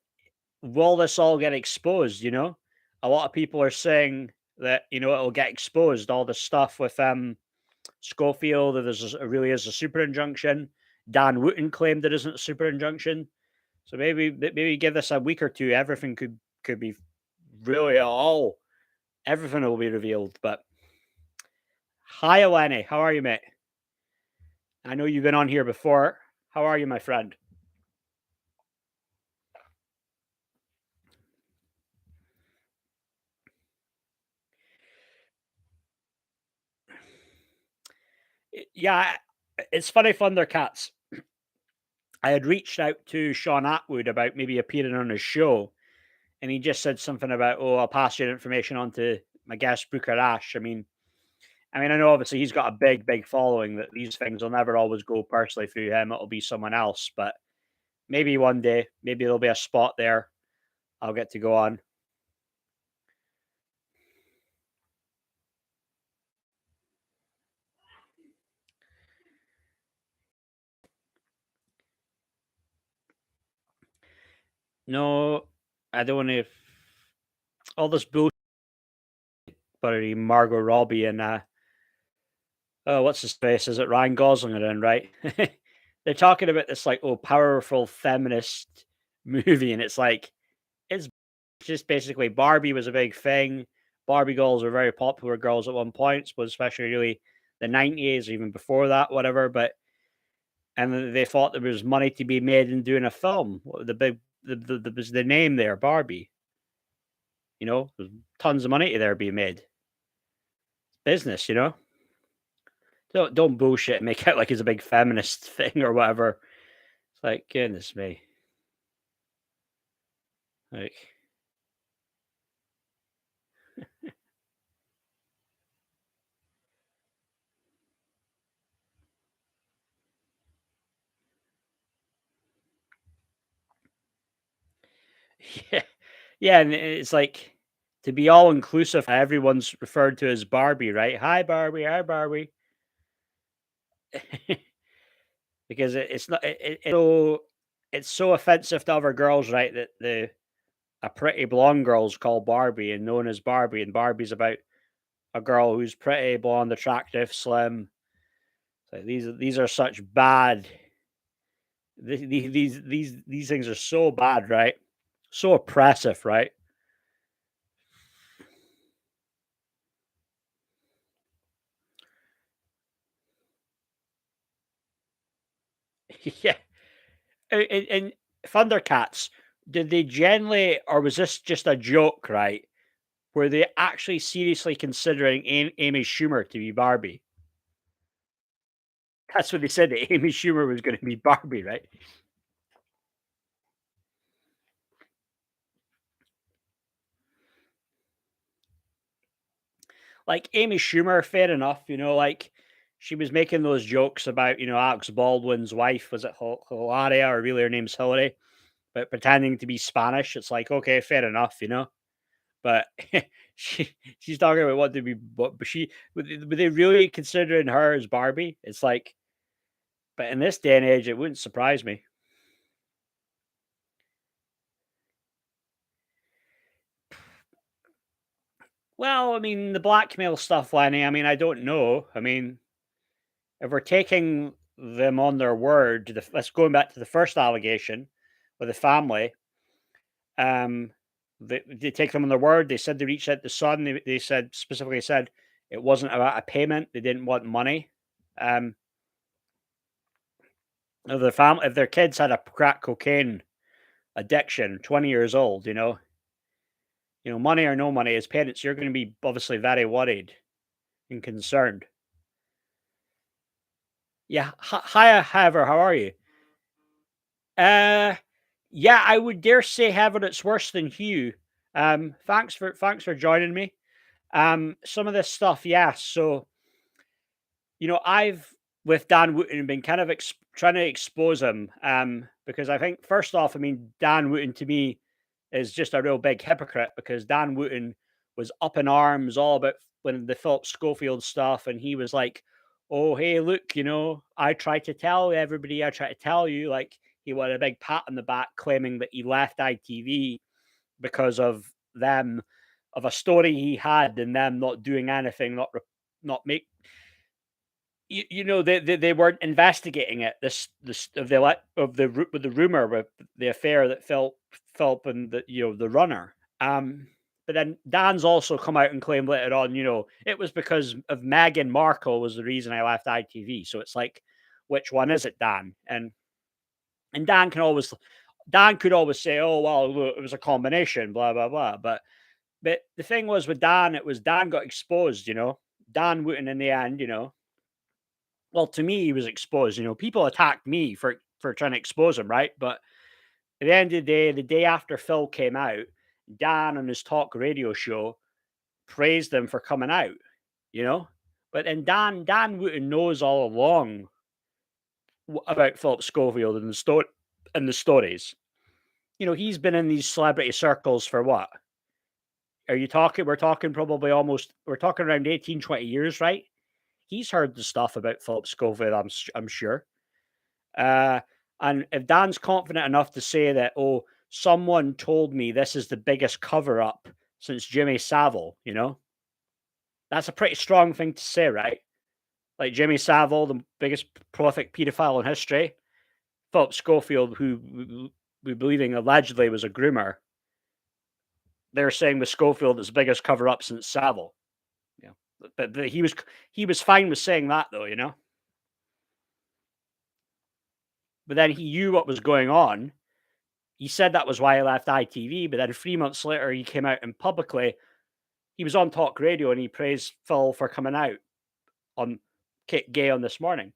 will this all get exposed? A lot of people are saying that it'll get exposed. All the stuff with Schofield, that really is a super injunction. Dan Wootton claimed it isn't a super injunction. So maybe give this a week or two. Everything could be really all everything will be revealed. But hi, Eleni, how are you, mate? I know you've been on here before. How are you, my friend? Yeah, it's funny, Thundercats. I had reached out to Sean Atwood about maybe appearing on his show, and he just said something about, "Oh, I'll pass your information on to my guest Booker Ash." I know obviously he's got a big, big following. That these things will never always go personally through him. It'll be someone else, but maybe one day, maybe there'll be a spot there. I'll get to go on. No, I don't want to. All this bullshit about Margot Robbie and oh, what's his face? Is it Ryan Gosling are in, right? They're talking about this like, oh, powerful feminist movie, and it's like it's just basically Barbie was a big thing. Barbie girls were very popular girls at one point, but especially really the 90s, even before that, whatever. But and then they thought there was money to be made in doing a film. The big the name there, Barbie. There's tons of money there being made. Business. Don't bullshit and make out like it's a big feminist thing or whatever. It's like, goodness me. Like, yeah, yeah, and it's like to be all inclusive. Everyone's referred to as Barbie, right? Hi, Barbie. Hi, Barbie. Because it's not. It's so offensive to other girls, right? That the a pretty blonde girl's called Barbie and known as Barbie, and Barbie's about a girl who's pretty, blonde, attractive, slim. So these are such bad. These things are so bad, right? So oppressive, right? Yeah. And Thundercats, did they generally, or was this just a joke, right? Were they actually seriously considering Amy Schumer to be Barbie? That's what they said, that Amy Schumer was going to be Barbie, right? Like Amy Schumer, fair enough, like she was making those jokes about, Alex Baldwin's wife, was it Hilaria, or really her name's Hillary, but pretending to be Spanish. It's like, okay, fair enough. But she's talking about what to be, but were they really considering her as Barbie? It's like, but in this day and age, it wouldn't surprise me. Well, the blackmail stuff, Lenny. I don't know. If we're taking them on their word, let's go back to the first allegation with the family. Um, they take them on their word. They said they reached out to Son. They said specifically said it wasn't about a payment. They didn't want money. Um, if their kids had a crack cocaine addiction, 20 years old, money or no money, as parents, you're going to be obviously very worried and concerned. Yeah. Hi, however, how are you? Uh, yeah, I would dare say, Heaven, it's worse than Hugh. Thanks for joining me. Some of this stuff, yeah. So, I've with Dan Wootton been kind of trying to expose him, because I think first off, I mean, Dan Wootton to me is just a real big hypocrite because Dan Wootton was up in arms all about when the Philip Schofield stuff, and he was like, "Oh, hey, look, I try to tell everybody, I try to tell you," like he wanted a big pat on the back, claiming that he left ITV because of them, of a story he had, and them not doing anything, not make they weren't investigating it. This of the with the rumor with the affair that Philip and the runner. But then Dan's also come out and claimed later on, it was because of Meghan Markle was the reason I left ITV. So it's like, which one is it, Dan? And Dan could always say, oh well, look, it was a combination, blah blah blah. But the thing was with Dan, it was Dan got exposed. Dan Wooten in the end, well, to me, he was exposed. People attacked me for trying to expose him, right? But at the end of the day after Phil came out, Dan on his talk radio show praised him for coming out. You know, but then Dan Wooten knows all along about Philip Schofield and the stories. He's been in these celebrity circles for what? Are you talking? We're talking probably almost. We're talking around 18, 20 years, right? He's heard the stuff about Philip Schofield. I'm sure. Uh, and if Dan's confident enough to say that, oh, someone told me this is the biggest cover up since Jimmy Savile, that's a pretty strong thing to say, right? Like Jimmy Savile, the biggest prolific pedophile in history, Philip Schofield, who we believing allegedly was a groomer. They're saying with Schofield, it's the biggest cover up since Savile. Yeah, but he was fine with saying that though. But then he knew what was going on. He said that was why he left ITV, but then 3 months later, he came out and publicly, he was on talk radio and he praised Phil for coming out on Kit Gay on This Morning.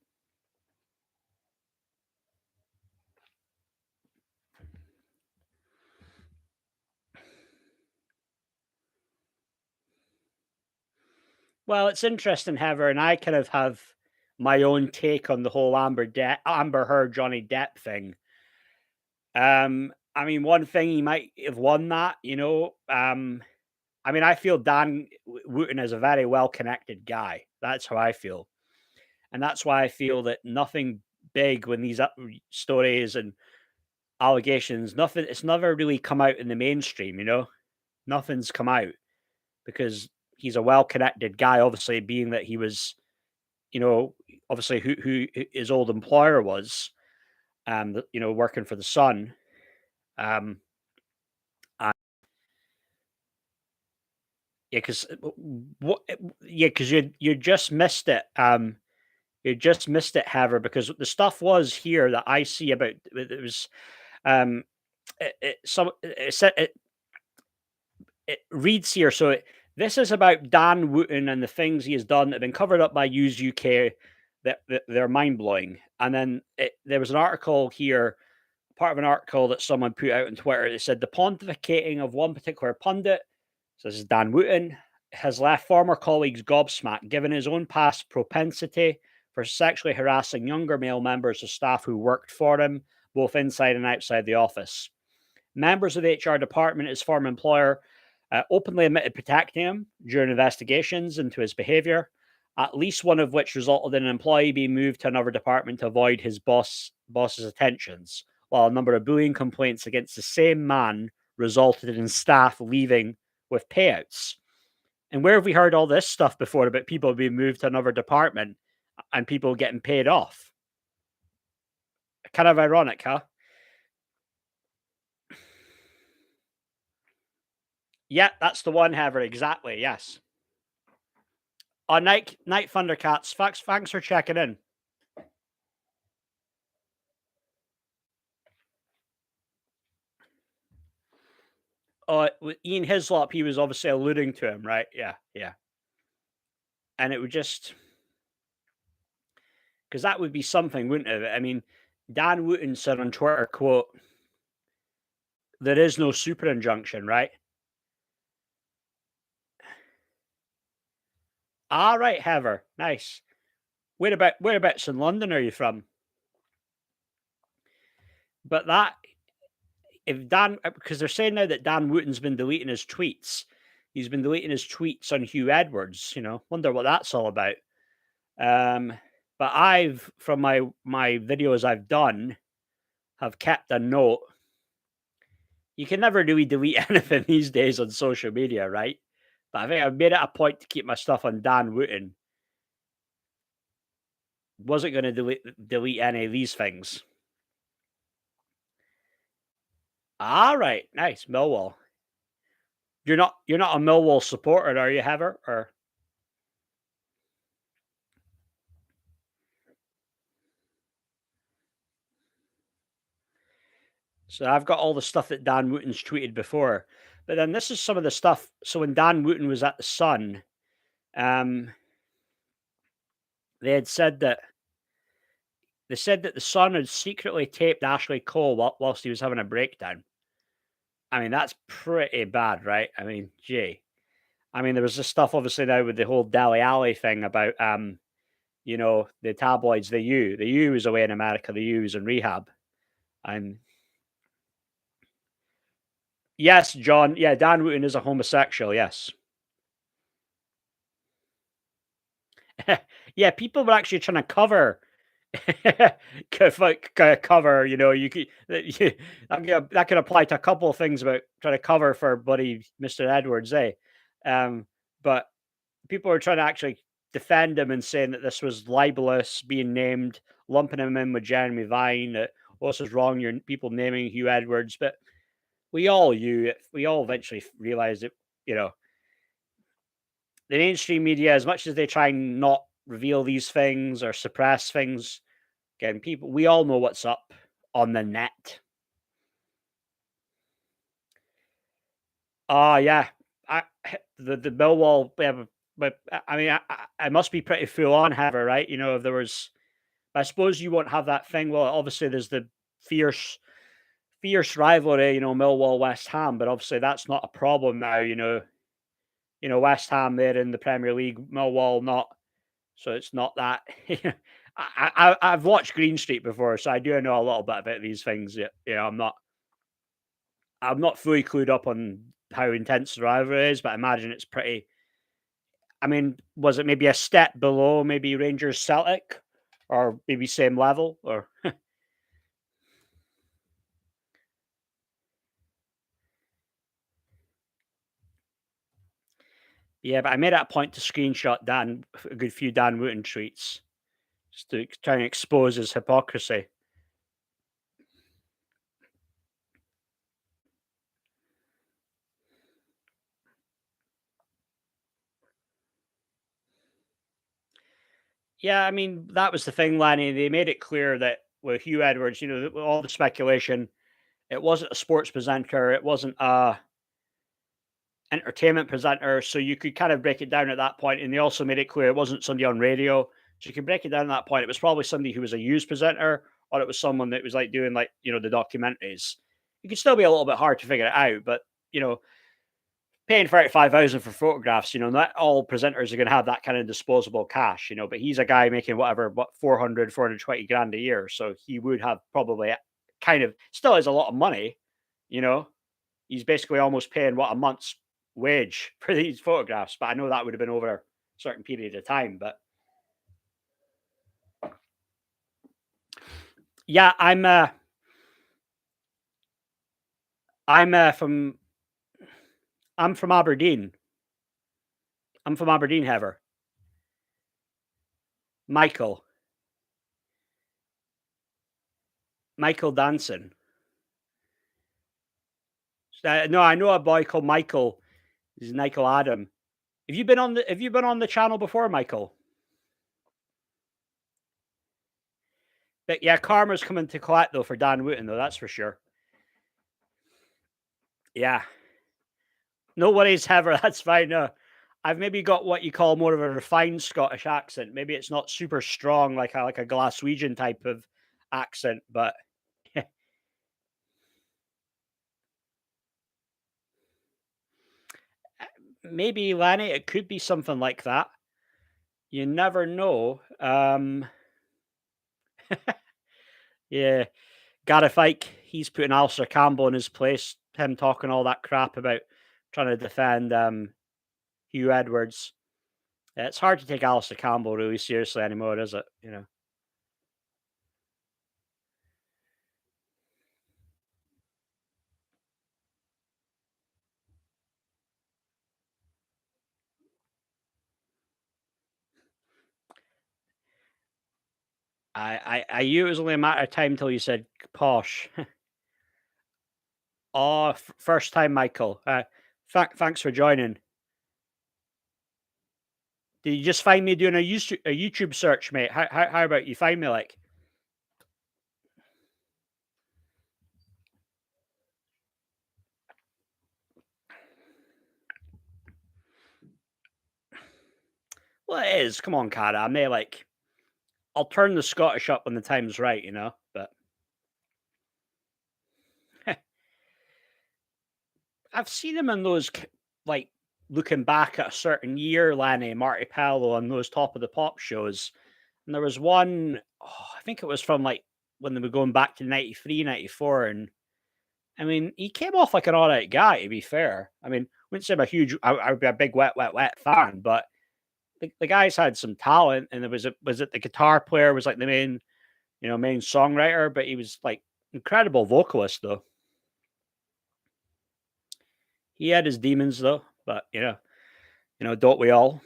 Well, it's interesting, Heather, and I kind of have my own take on the whole Amber Heard Johnny Depp thing. I mean, one thing he might have won that. I mean, I feel Dan Wooten is a very well connected guy. That's how I feel. And that's why I feel that nothing big when these stories and allegations, nothing, it's never really come out in the mainstream. Nothing's come out because he's a well connected guy, obviously, being that he was, you know, obviously who his old employer was, working for the Sun. Um, and yeah, because what, yeah, because you just missed it. You just missed it, Heather, because the stuff was here that I see about it was um it reads here. So this is about Dan Wooten and the things he has done that have been covered up by Use UK that they're mind blowing. And then there was an article here, part of an article that someone put out on Twitter. It said the pontificating of one particular pundit, so this is Dan Wooten, has left former colleagues gobsmacked, given his own past propensity for sexually harassing younger male members of staff who worked for him, both inside and outside the office. Members of the HR department, his former employer, openly admitted protecting him during investigations into his behavior, at least one of which resulted in an employee being moved to another department to avoid his boss's attentions, while a number of bullying complaints against the same man resulted in staff leaving with payouts. And where have we heard all this stuff before about people being moved to another department and people getting paid off? Kind of ironic, huh? Yeah, that's the one, Heather. Exactly. Yes. Night Thundercats. Thanks for checking in. With Ian Hislop, he was obviously alluding to him, right? Yeah, yeah. And it would just because that would be something, wouldn't it? I mean, Dan Wooten said on Twitter, "quote There is no super injunction, right?" All right, Heather. Nice. Whereabouts in London are you from? But that if Dan because they're saying now that Dan Wooten's been deleting his tweets. He's been deleting his tweets on Hugh Edwards, Wonder what that's all about. Um, but I've from my videos I've done have kept a note. You can never really delete anything these days on social media, right? But I think I've made it a point to keep my stuff on Dan Wooten. Wasn't going to delete any of these things. All right, nice Millwall. You're not a Millwall supporter, are you, Heather? Or so I've got all the stuff that Dan Wooten's tweeted before, but then this is some of the stuff. So when Dan Wooten was at the Sun, um, they had said that the Sun had secretly taped Ashley Cole whilst he was having a breakdown. I mean, that's pretty bad, right? I mean, gee. I mean, there was this stuff obviously now with the whole Dele Alli thing about the tabloids, the U was away in America, the U was in rehab. And yes, John, yeah, Dan Wooten is a homosexual, yes. Yeah, people were actually trying to cover cover, you could that could apply to a couple of things about trying to cover for buddy Mr. Edwards, eh? Um, but people were trying to actually defend him and saying that this was libelous, being named, lumping him in with Jeremy Vine. That this is wrong. You're people naming Hugh Edwards, but we all eventually realized that you know the mainstream media, as much as they try and not reveal these things or suppress things, again, we all know what's up on the net. Oh yeah, I the Millwall, yeah, but I mean, I must be pretty full on, Heather, right? If there was, I suppose you won't have that thing. Well, obviously there's the fierce, fierce rivalry, Millwall West Ham, but obviously that's not a problem now. West Ham there in the Premier League, Millwall not. So it's not that. I've watched Green Street before, so I do know a little bit about these things. Yeah, I'm not fully clued up on how intense the rivalry is, but I imagine it's pretty. I mean, was it maybe a step below maybe Rangers Celtic, or maybe same level, or yeah? But I made it a point to screenshot a good few Dan Wooten tweets, just to try and expose his hypocrisy. Yeah, I mean that was the thing, Lanny. They made it clear that with Hugh Edwards, all the speculation, it wasn't a sports presenter, it wasn't a entertainment presenter, so you could kind of break it down at that point. And they also made it clear it wasn't somebody on radio, so you can break it down at that point. It was probably somebody who was a news presenter, or it was someone that was like doing the documentaries. It could still be a little bit hard to figure it out, but you know, paying 35,000 for photographs, not all presenters are going to have that kind of disposable cash, but he's a guy making what 420 grand a year. So he would have probably kind of still is a lot of money, you know, he's basically almost paying what a month's wage for these photographs. But I know that would have been over a certain period of time. But yeah, I'm I'm from Aberdeen. I'm from Aberdeen, Heather. Michael. Michael Danson. No, I know a boy called Michael. He's Michael Adam. Have you been on the channel before, Michael? But yeah, karma's coming to collect though for Dan Wooten though, that's for sure. Yeah. No worries, Heather. That's fine. No. I've maybe got what you call more of a refined Scottish accent. Maybe it's not super strong like a Glaswegian type of accent, but maybe Lanny, it could be something like that. You never know. Yeah, Gareth Ike, he's putting Alistair Campbell in his place. Him talking all that crap about trying to defend Hugh Edwards. It's hard to take Alistair Campbell really seriously anymore, is it? You know, I knew it was only a matter of time until you said posh. Oh, first time, Michael. Thanks for joining. Did you just find me doing a YouTube search, mate? How about you find me like? Well, it is. Come on, Cara. I may like. I'll turn the Scottish up when the time's right, you know. But I've seen him in those like looking back at a certain year, Lanny, Marty Pello on those Top of the Pop shows. And there was one, oh, I think it was from like when they were going back to 93, 94. And I mean, he came off like an all right guy, to be fair. I mean, I wouldn't say I'm a huge, I would be a big wet, wet, wet fan, but the guy's had some talent. And was it the guitar player was like the main, main songwriter, but he was like incredible vocalist though. He had his demons though, but don't we all?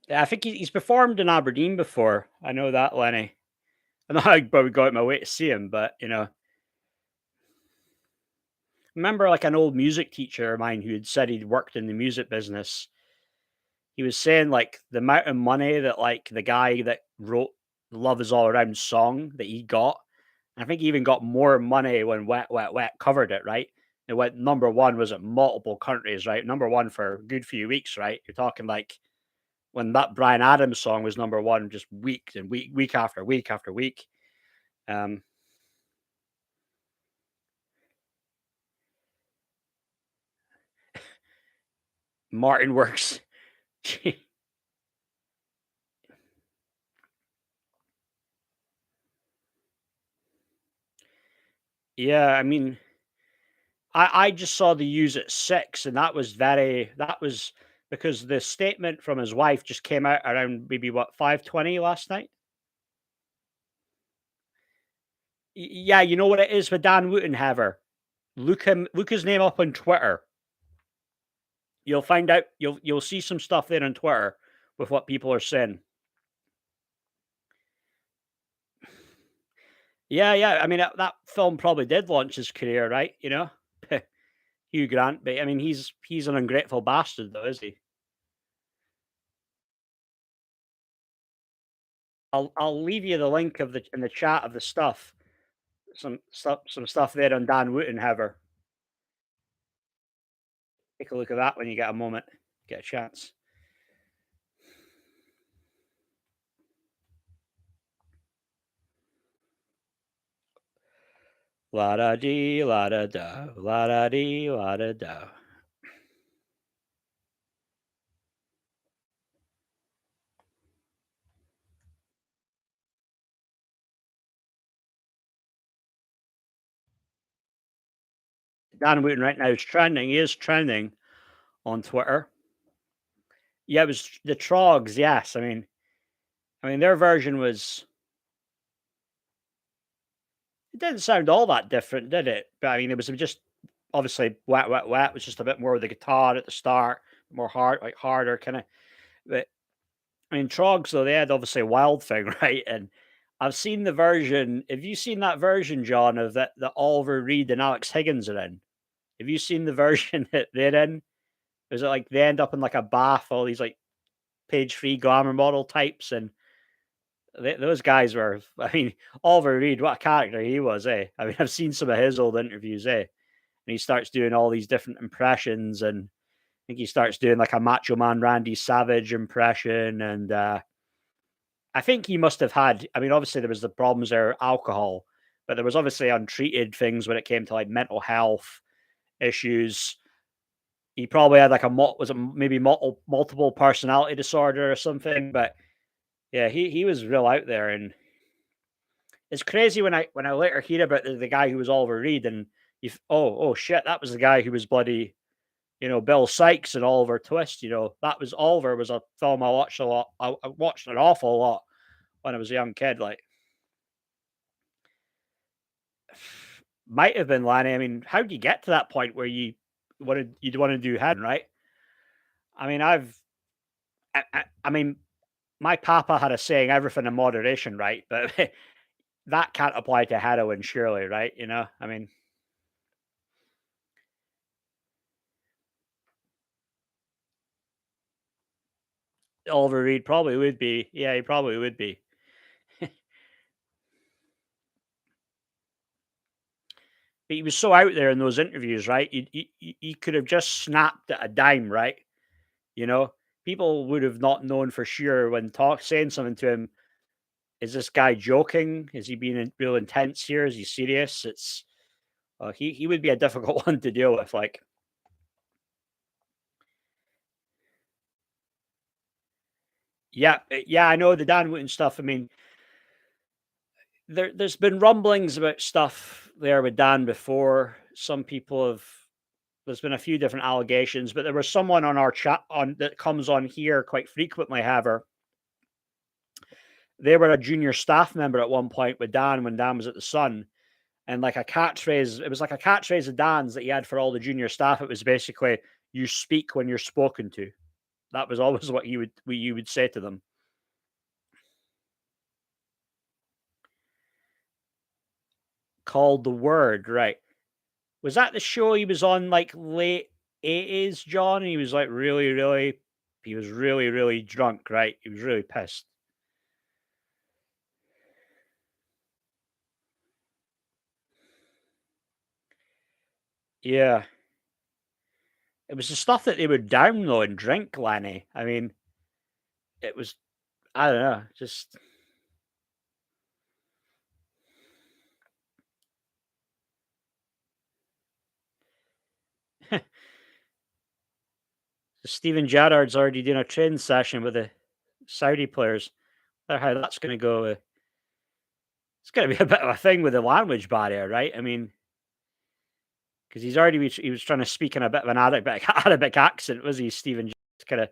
Yeah, I think he's performed in Aberdeen before. I know that, Lenny. I know I probably go out my way to see him, but remember like an old music teacher of mine who had said he'd worked in the music business. He was saying like the amount of money that like the guy that wrote "Love Is All Around" song that he got. I think he even got more money when Wet Wet Wet covered it. Right, it went number one. Was it multiple countries? Right, number one for a good few weeks. Right, you're talking like when that Brian Adams song was number one, just week and week after week after week. Um, Martin Works. Yeah, I mean, I just saw the use at 6, and that was because the statement from his wife just came out around maybe what 5:20 last night. Yeah, you know what it is with Dan Woutenhaver. Look his name up on Twitter. You'll find out. You'll see some stuff there on Twitter with what people are saying. Yeah, yeah. I mean, that film probably did launch his career, right? Hugh Grant, but I mean, he's an ungrateful bastard, though, is he? I'll leave you the link of the in the chat of the stuff. Some stuff there on Dan Woutenhaver. Take a look at that when you get a moment, get a chance. La da dee, la da da, la da dee, la da da. Dan Wooten right now is trending. He is trending on Twitter. Yeah, it was the Trogs. Yes, I mean their version was. It didn't sound all that different, did it? But I mean, it was just obviously wet, wet, wet. Was just a bit more of the guitar at the start, more harder kind of. But I mean, Trogs though they had obviously a Wild Thing, right? And I've seen the version. Have you seen that version, John, of that Oliver Reed and Alex Higgins are in? Have you seen the version that they're in? Is it like they end up in like a bath, all these like page three glamour model types, and those guys were. I mean, Oliver Reed, what a character he was, eh? I mean, I've seen some of his old interviews, eh? and he starts doing all these different impressions, and I think he starts doing like a Macho Man Randy Savage impression, and I think he must have had. I mean, obviously there was the problems there, alcohol, but there was obviously untreated things when it came to like mental health issues. He probably had like a was it maybe multiple personality disorder or something, but yeah, he was real out there, and it's crazy when I later hear about the guy who was Oliver Reed, and oh shit, that was the guy who was bloody, Bill Sykes and Oliver Twist. That was Oliver was a film I watched a lot. I watched an awful lot when I was a young kid. Like, might have been Lanny. I mean, how do you get to that point where you'd want to do head, right? I mean, I mean, my papa had a saying, everything in moderation, right? But that can't apply to heroin, surely, right? I mean, Oliver Reed probably would be. Yeah, he probably would be. But he was so out there in those interviews, right? He could have just snapped at a dime, right? You know, People would have not known for sure when saying something to him. Is this guy joking? Is he being real intense here? Is he serious? He would be a difficult one to deal with. Like, yeah, yeah, I know the Dan Wootton stuff. I mean, there's been rumblings about stuff there with Dan before. Some people have. There's been a few different allegations, but there was someone on our chat on that comes on here quite frequently. However, they were a junior staff member at one point with Dan when Dan was at the Sun, and like a catchphrase, it was like a catchphrase of Dan's that he had for all the junior staff. It was basically, "You speak when you're spoken to." That was always what you would say to them. Called the Word, right? Was that the show he was on like late 80s, John? He was like he was really drunk, right? He was really pissed. Yeah. It was the stuff that they would down though and drink, Lenny. I mean, it was I don't know, just Steven Gerrard's already doing a training session with the Saudi players. Wonder how that's going to go. It's going to be a bit of a thing with the language barrier, right? I mean, because he was trying to speak in a bit of an Arabic accent, was he? Steven kind of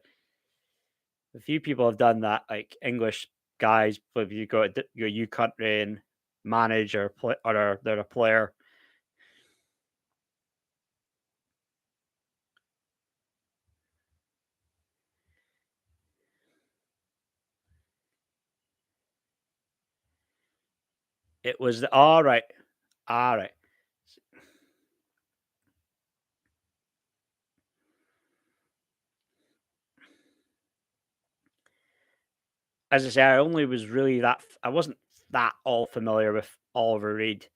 a few people have done that, like English guys. If you go to your U country and manage or play, or they're a player, it was all right, all right. As I say, I only was really I wasn't that all familiar with Oliver Reed.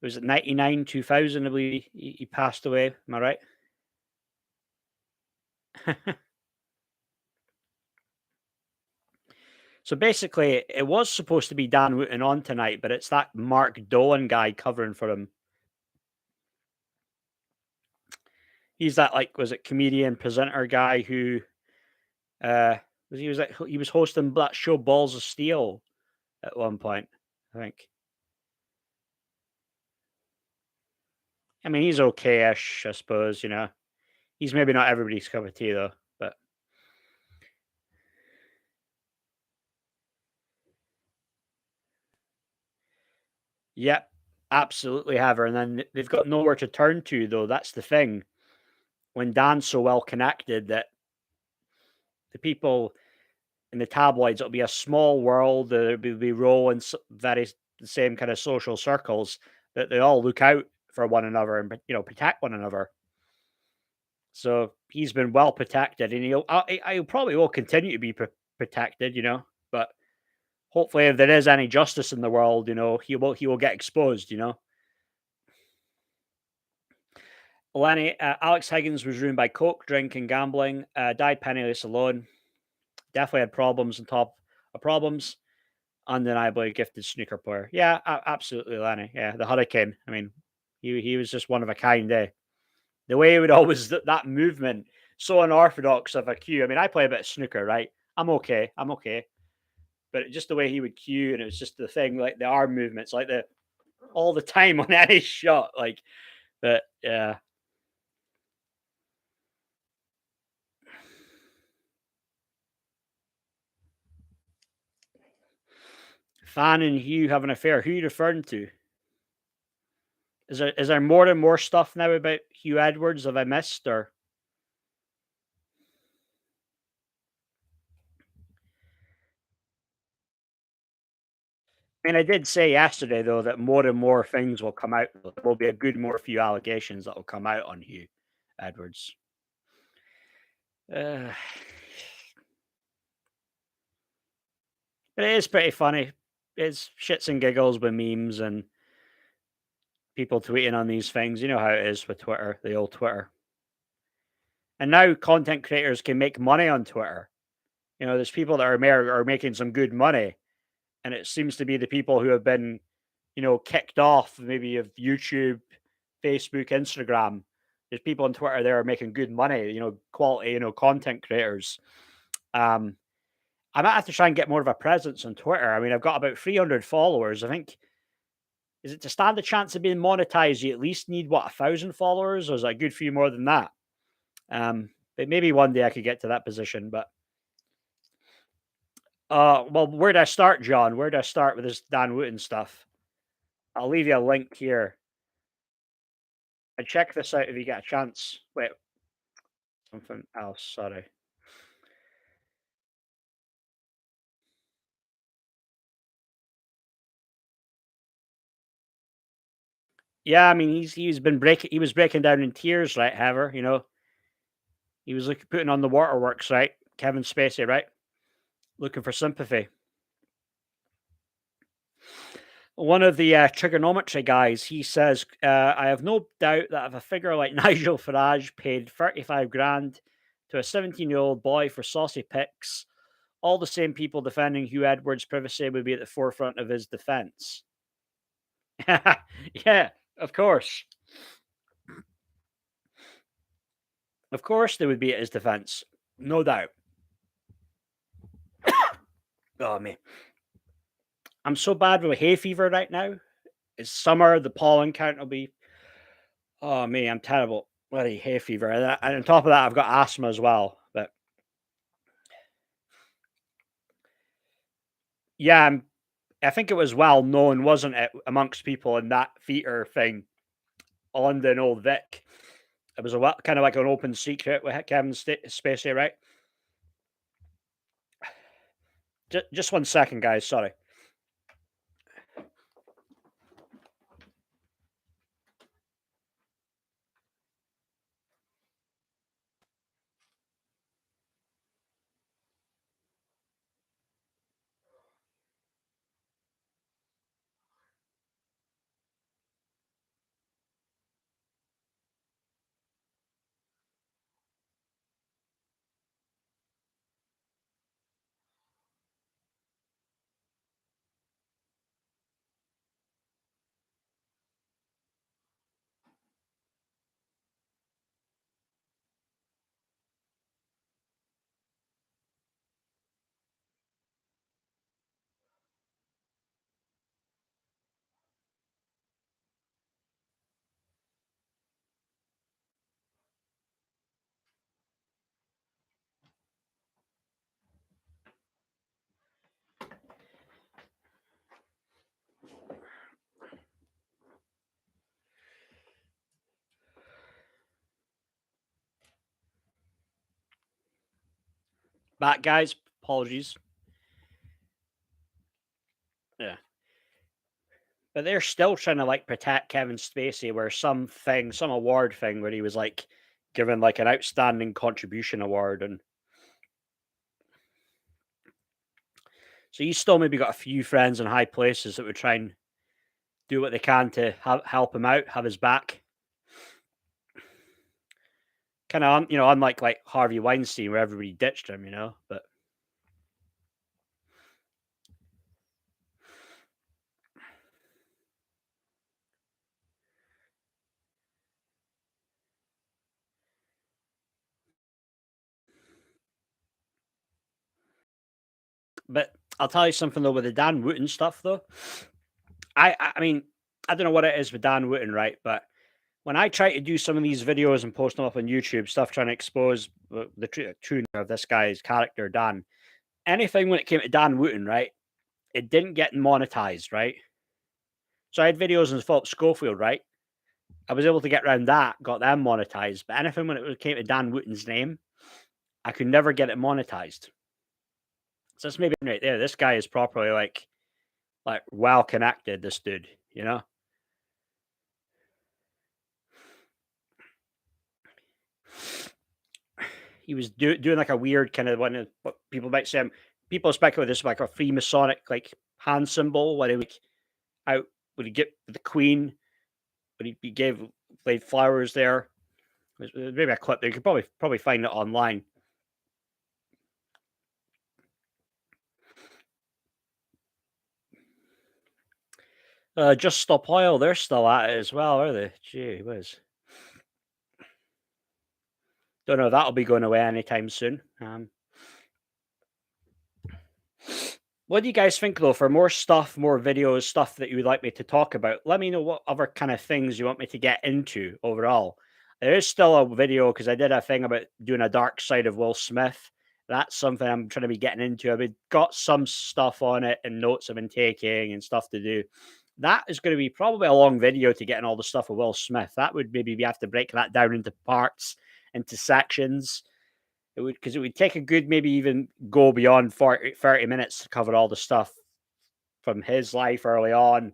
Was it 99, 2000? I believe he passed away. Am I right? So basically, it was supposed to be Dan Wootton on tonight, but it's that Mark Dolan guy covering for him. He's that like was it comedian presenter guy who he was hosting that show Balls of Steel at one point, I think. I mean, he's okay-ish, I suppose. He's maybe not everybody's cup of tea though, but yep, absolutely have her. And then they've got nowhere to turn to though. That's the thing. When Dan's so well connected that the people in the tabloids, it'll be a small world. There'll be roll in very the same kind of social circles that they all look out for one another and protect one another. So he's been well protected, and I probably will continue to be protected. But hopefully, if there is any justice in the world, he will get exposed. Lenny, Alex Higgins was ruined by coke, drink, and gambling. Died penniless alone. Definitely had problems on top of problems. Undeniably a gifted snooker player. Yeah, absolutely, Lenny. Yeah, the Hurricane. I mean, he was just one of a kind. The way he would always that movement, so unorthodox of a cue. I mean, I play a bit of snooker, right? I'm okay. I'm okay. But just the way he would cue, and it was just the thing, like the arm movements, like the all the time on any shot, like. But yeah, Fan and Hugh have an affair. Who are you referring to? Is there more and more stuff now about Hugh Edwards? Have I missed or? I mean, I did say yesterday though that more and more things will come out. There will be a good more few allegations that will come out on Hugh Edwards. Uh, but it is pretty funny. It's shits and giggles with memes and people tweeting on these things. You know how it is with Twitter, the old Twitter. And now content creators can make money on Twitter. You know, there's people that are making some good money, and it seems to be the people who have been, kicked off maybe of YouTube, Facebook, Instagram. There's people on Twitter there are making good money. Quality, content creators. Um, I might have to try and get more of a presence on Twitter. I mean, I've got about 300 followers. I think is it to stand a chance of being monetized? You at least need what 1,000 followers, or is that a good few more than that? But maybe one day I could get to that position. But well, where do I start, John? Where do I start with this Dan Wootton stuff? I'll leave you a link here. And check this out if you get a chance. Wait, something else. Sorry. Yeah, I mean he was breaking down in tears, right, Heather? He was like putting on the waterworks, right? Kevin Spacey, right? Looking for sympathy. One of the trigonometry guys, he says, I have no doubt that if a figure like Nigel Farage paid 35 grand to a 17-year-old boy for saucy pics, all the same people defending Hugh Edwards' privacy would be at the forefront of his defense. Yeah, of course. Of course, they would be at his defense. No doubt. Oh, man. I'm so bad with hay fever right now. It's summer. The pollen count will be. Oh, me. I'm terrible. Bloody hay fever. And on top of that, I've got asthma as well. But yeah, I think it was well known, wasn't it, amongst people in that theatre thing, London, Old Vic. It was kind of like an open secret with Kevin Spacey, right? Just 1 second, guys. Sorry. Back, guys. Apologies. Yeah. But they're still trying to like protect Kevin Spacey, where some award thing where he was like given like an outstanding contribution award, and so he's still maybe got a few friends in high places that would try and do what they can to help him out, have his back. kind of, unlike like Harvey Weinstein, where everybody ditched him, But I'll tell you something though with the Dan Wootton stuff though. I mean, I don't know what it is with Dan Wootton, right? But when I try to do some of these videos and post them up on YouTube, stuff trying to expose the true of this guy's character, Dan, anything when it came to Dan Wootton, right? It didn't get monetized, right? So I had videos on Philip Schofield, right? I was able to get around that, got them monetized. But anything when it came to Dan Wootton's name, I could never get it monetized. So that's maybe right there. This guy is properly like well connected. This dude. He was doing like a weird kind of one of what people might say. People speculate this like a Freemasonic like hand symbol. When he like out would he get the Queen? But he gave laid flowers there. There's maybe a clip there. You could probably find it online. Just Stop Oil, they're still at it as well, are they? Gee whiz. Don't know if that'll be going away anytime soon. What do you guys think though? For more stuff, more videos, stuff that you would like me to talk about, let me know what other kind of things you want me to get into overall. There is still a video because I did a thing about doing a dark side of Will Smith. That's something I'm trying to be getting into. I've got some stuff on it and notes I've been taking and stuff to do. That is going to be probably a long video to get in all the stuff with Will Smith. That would maybe we have to break that down into parts, into sections. It would because it would take a good maybe even go beyond 30 minutes to cover all the stuff from his life early on,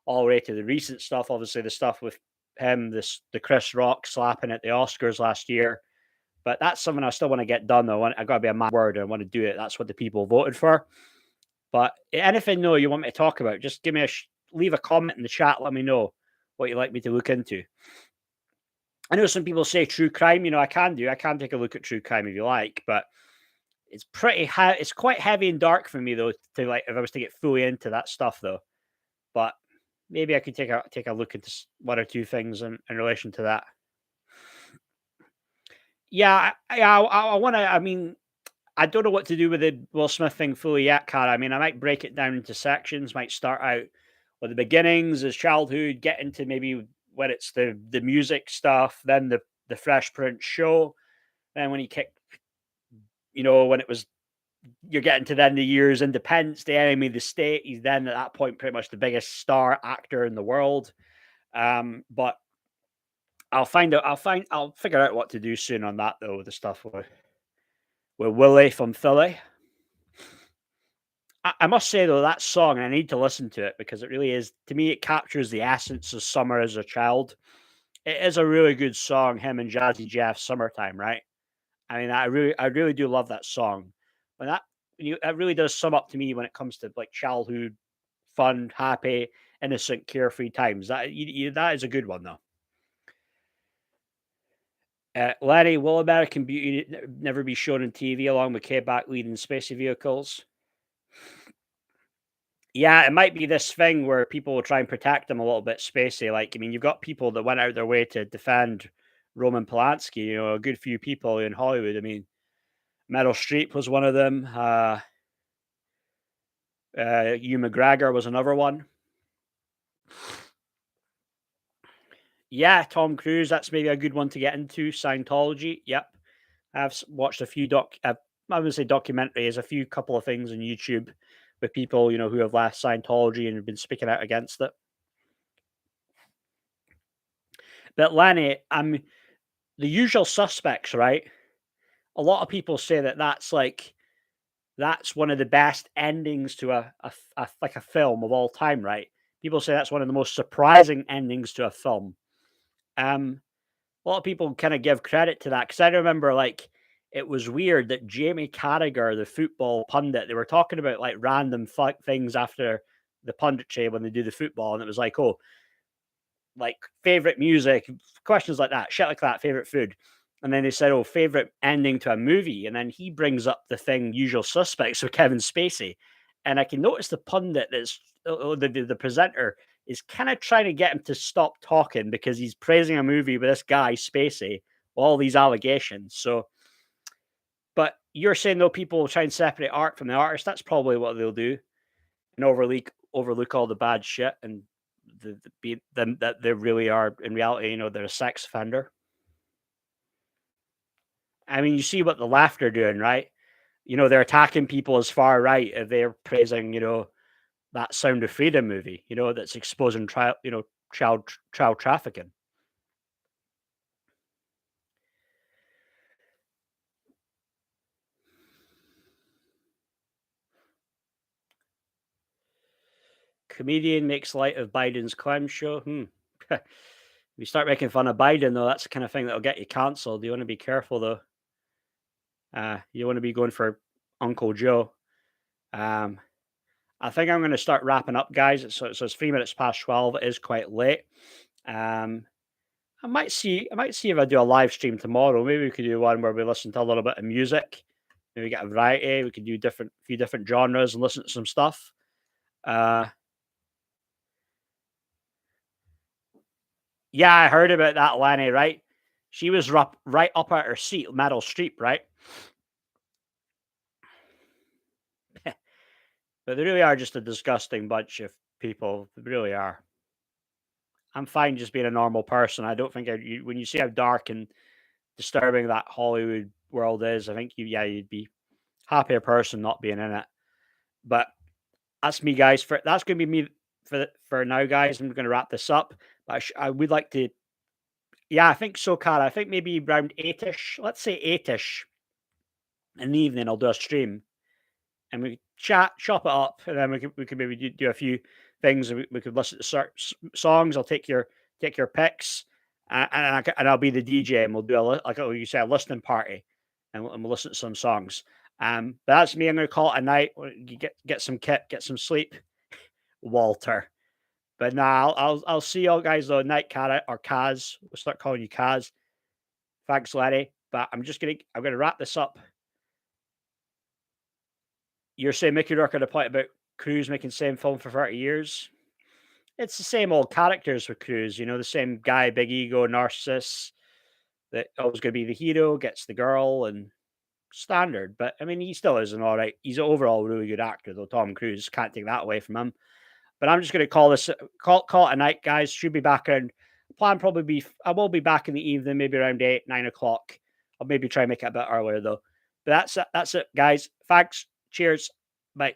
all the way to the recent stuff. Obviously, the stuff with him, the Chris Rock slapping at the Oscars last year. But that's something I still want to get done though. I got to be a man word and I want to do it. That's what the people voted for. But anything though you want me to talk about, just give me leave a comment in the chat. Let me know what you'd like me to look into. I know some people say true crime. I can take a look at true crime if you like, but it's it's quite heavy and dark for me though. To like, if I was to get fully into that stuff though, but maybe I could take a look into one or two things in relation to that. Yeah, I want to. I mean, I don't know what to do with the Will Smith thing fully yet, Cara. I mean, I might break it down into sections. Might start out with the beginnings, his childhood, get into maybe when it's the music stuff, then the Fresh Prince show, then when he kicked, when it was you're getting to then the years Independence Day, Enemy of the State. He's then at that point pretty much the biggest star actor in the world. But I'll figure out what to do soon on that though, with the stuff with Willie from Philly. I must say though, that song, I need to listen to it because it really is, to me, it captures the essence of summer as a child. It is a really good song, him and Jazzy Jeff, Summertime, right? I mean, I really do love that song. When that really does sum up to me when it comes to like childhood, fun, happy, innocent, carefree times. That is a good one though. Larry, will American Beauty never be shown on TV along with K-Back leading space vehicles? Yeah, it might be this thing where people will try and protect them a little bit spacey. Like, I mean, you've got people that went out their way to defend Roman Polanski, a good few people in Hollywood. I mean, Meryl Streep was one of them. Hugh McGregor was another one. Yeah, Tom Cruise. That's maybe a good one to get into. Scientology. Yep, I've watched a few I would say documentaries, a few couple of things on YouTube with people who have left Scientology and have been speaking out against it. But Lenny, I'm the usual suspects, right? A lot of people say that that's one of the best endings to a film of all time, right? People say that's one of the most surprising endings to a film. A lot of people kind of give credit to that because I remember like it was weird that Jamie Carragher, the football pundit, they were talking about like random things after the punditry when they do the football, and it was like, oh, like favorite music, questions like that, shit like that, favorite food. And then they said, "Oh, favorite ending to a movie," and then he brings up the thing Usual Suspects with Kevin Spacey, and I can notice the pundit that's the presenter is kind of trying to get him to stop talking because he's praising a movie with this guy Spacey, all these allegations. So, but you're saying though people will try and separate art from the artist. That's probably what they'll do and overlook all the bad shit and be them that they really are in reality. They're a sex offender. I mean, you see what the left are doing, right? They're attacking people as far right if they're praising, that Sound of Freedom movie, that's exposing child trafficking. Comedian makes light of Biden's clown show. If you start making fun of Biden, though, that's the kind of thing that'll get you cancelled. You want to be careful, though. You want to be going for Uncle Joe. Um, I think I'm going to start wrapping up, guys. It's 3 minutes past 12. It is quite late. Um, I might see if I do a live stream tomorrow. Maybe we could do one where we listen to a little bit of music. Maybe get a variety. We could do few different genres and listen to some stuff. Uh, yeah, I heard about that, Lenny. Right? She was right up at her seat, Meryl Streep, right? But they really are just a disgusting bunch of people. They really are. I'm fine just being a normal person. I don't think when you see how dark and disturbing that Hollywood world is, I think you'd be happier person not being in it. But that's me, guys. That's going to be me for now, guys. I'm going to wrap this up. But I would like to, yeah, I think so, Cara. I think maybe around 8ish. Let's say 8ish in the evening. I'll do a stream and we chat, chop it up, and then we could maybe do a few things. We could listen to songs. I'll take your picks, and I'll be the DJ, and we'll do like you say, a listening party, and we'll listen to some songs. But that's me. I'm going to call it a night. You get some kit, get some sleep, Walter. But now I'll see y'all guys though. Night, Cara or Kaz. We'll start calling you Kaz. Thanks, Larry. But I'm gonna wrap this up. You're saying Mickey Rourke had a point about Cruise making the same film for 30 years. It's the same old characters with Cruise, the same guy, big ego, narcissist, that always gonna be the hero, gets the girl, and standard. But I mean, he still is an all right. He's an overall really good actor, though. Tom Cruise can't take that away from him. But I'm just gonna call it a night, guys. Should be back around. Plan probably be I will be back in the evening, maybe around 8, 9 o'clock. I'll maybe try and make it a bit earlier though. But that's it, guys. Thanks. Cheers. Bye.